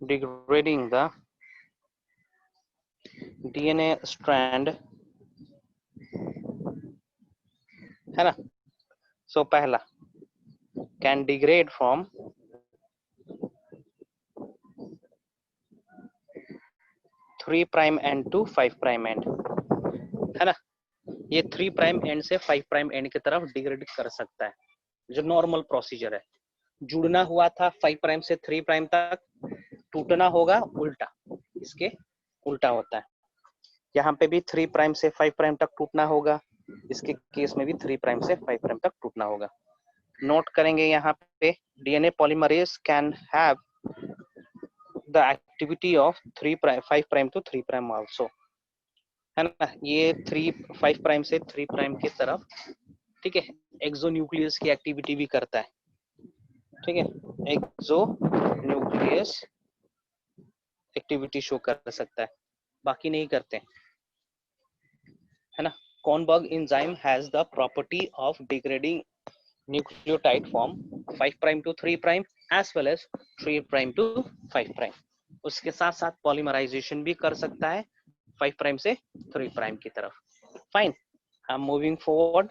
degrading the DNA strand, है ना? सो पहला can degrade from 3 prime end to 5 prime end, है ना। ये 3 प्राइम एंड से 5 प्राइम एंड की तरफ डिग्रेड कर सकता है, जो नॉर्मल प्रोसीजर है। जुड़ना हुआ था 5 प्राइम से 3 प्राइम तक, टूटना होगा उल्टा, इसके उल्टा होता है। यहाँ पे भी 3 प्राइम से 5 प्राइम तक टूटना होगा, इसके केस में भी 3 प्राइम से 5 प्राइम तक टूटना होगा। नोट करेंगे यहाँ पे DNA polymerase can have the activity of 5 prime to 3 prime also, है ना। ये 5 प्राइम से 3 प्राइम की तरफ, ठीक है, एक्सोन्यूक्लियस की एक्टिविटी भी करता है, ठीक है। एक्सोन्यूक्लियस एक्टिविटी शो कर सकता है, बाकी नहीं करते, है ना। Kornberg enzyme has the property of degrading nucleotide from 5 prime to 3 prime as well as 3 prime to 5 prime. उसके साथ साथ पॉलीमराइजेशन भी कर सकता है 5 प्राइम से 3 प्राइम की तरफ। Fine, I am moving forward,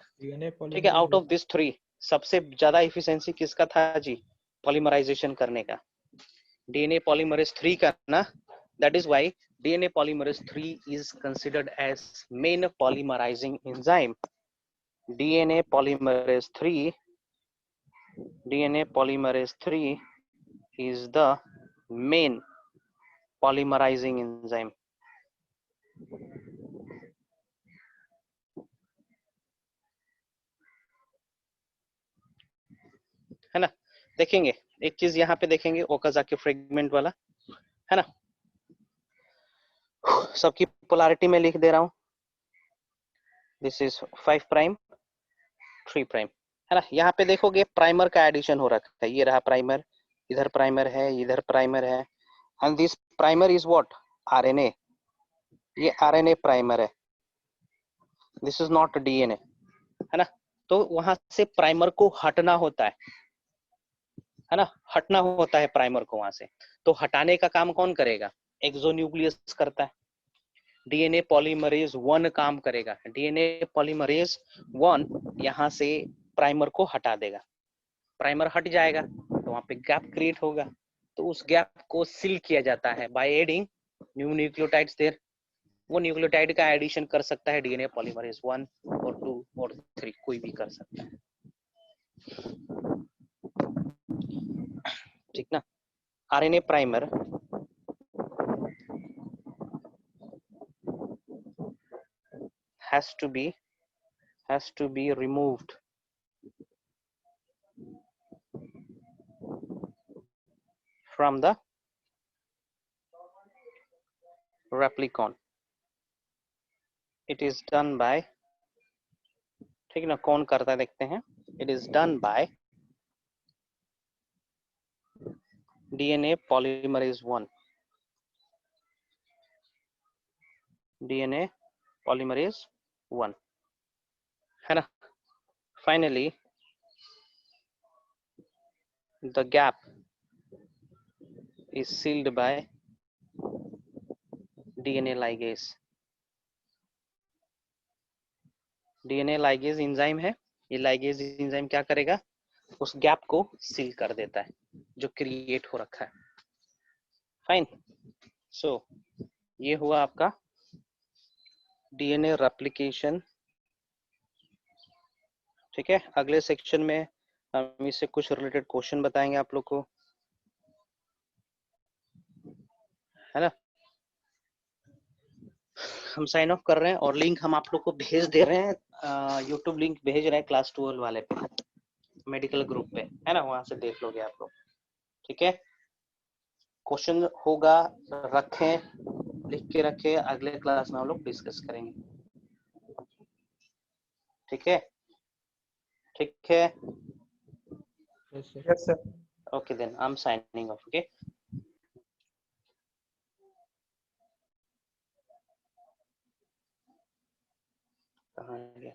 ठीक है। आउट ऑफ दिस 3 सबसे ज्यादा एफिशिएंसी किसका था जी? पॉलीमराइजेशन करने का, डीएनए पॉलीमरेज 3 का ना। That is why DNA polymerase 3 is considered as main polymerizing enzyme. DNA polymerase 3 is the main polymerizing enzyme. है ना। देखेंगे एक चीज यहाँ पे देखेंगे, ओकाजाकी फ्रेगमेंट वाला, है ना। सबकी पोलैरिटी में लिख दे रहा हूँ। दिस इज 5 प्राइम 3 प्राइम, है ना। यहाँ पे देखोगे प्राइमर का एडिशन हो रखा है, ये रहा प्राइमर, इधर प्राइमर है, इधर प्राइमर है, and this primer is what? RNA. ये आरएनए प्राइमर है, दिस इज नॉट डीएनए, है ना। तो वहां से प्राइमर को हटना होता है ना, हटना होता है प्राइमर को वहां से। तो हटाने का काम कौन करेगा? एक्सोन्यूक्लियस करता है। डीएनए पॉलीमरेज 1 काम करेगा। डीएनए पॉलीमरेज 1 यहाँ से प्राइमर को हटा देगा। प्राइमर हट जाएगा तो वहां पे गैप क्रिएट होगा, तो उस गैप को सील किया जाता है by adding new nucleotides there. वो न्यूक्लियोटाइड का एडिशन कर सकता है डीएनए पॉलीमरेज 1 और 2 और 3, कोई भी कर सकता है, ठीक ना। RNA primer has to be removed from the replicon. It is done by, ठीक ना, कौन करता है देखते हैं। It is done by DNA polymerase 1. DNA polymerase 1, है ना। Finally, the gap is sealed by DNA ligase. DNA ligase enzyme है, ये ligase एंजाइम क्या करेगा? उस गैप को सील कर देता है जो क्रिएट हो रखा है। फाइन, सो ये हुआ आपका डीएनए रेप्लिकेशन, ठीक है। अगले सेक्शन में हम इससे कुछ रिलेटेड क्वेश्चन बताएंगे आप लोग को, है ना। हम साइन ऑफ कर रहे हैं और लिंक हम आप लोग को भेज दे रहे हैं, यूट्यूब लिंक भेज रहे हैं क्लास 12 वाले पे, मेडिकल ग्रुप पे, है ना। वहां से देख लोगे आप लोग, ठीक है। क्वेश्चन होगा, रखें, लिख के रखें, अगले क्लास में हम लोग डिस्कस करेंगे, ठीक है। ठीक है, yes sir. Okay then I am signing off, okay. कहाँ गया?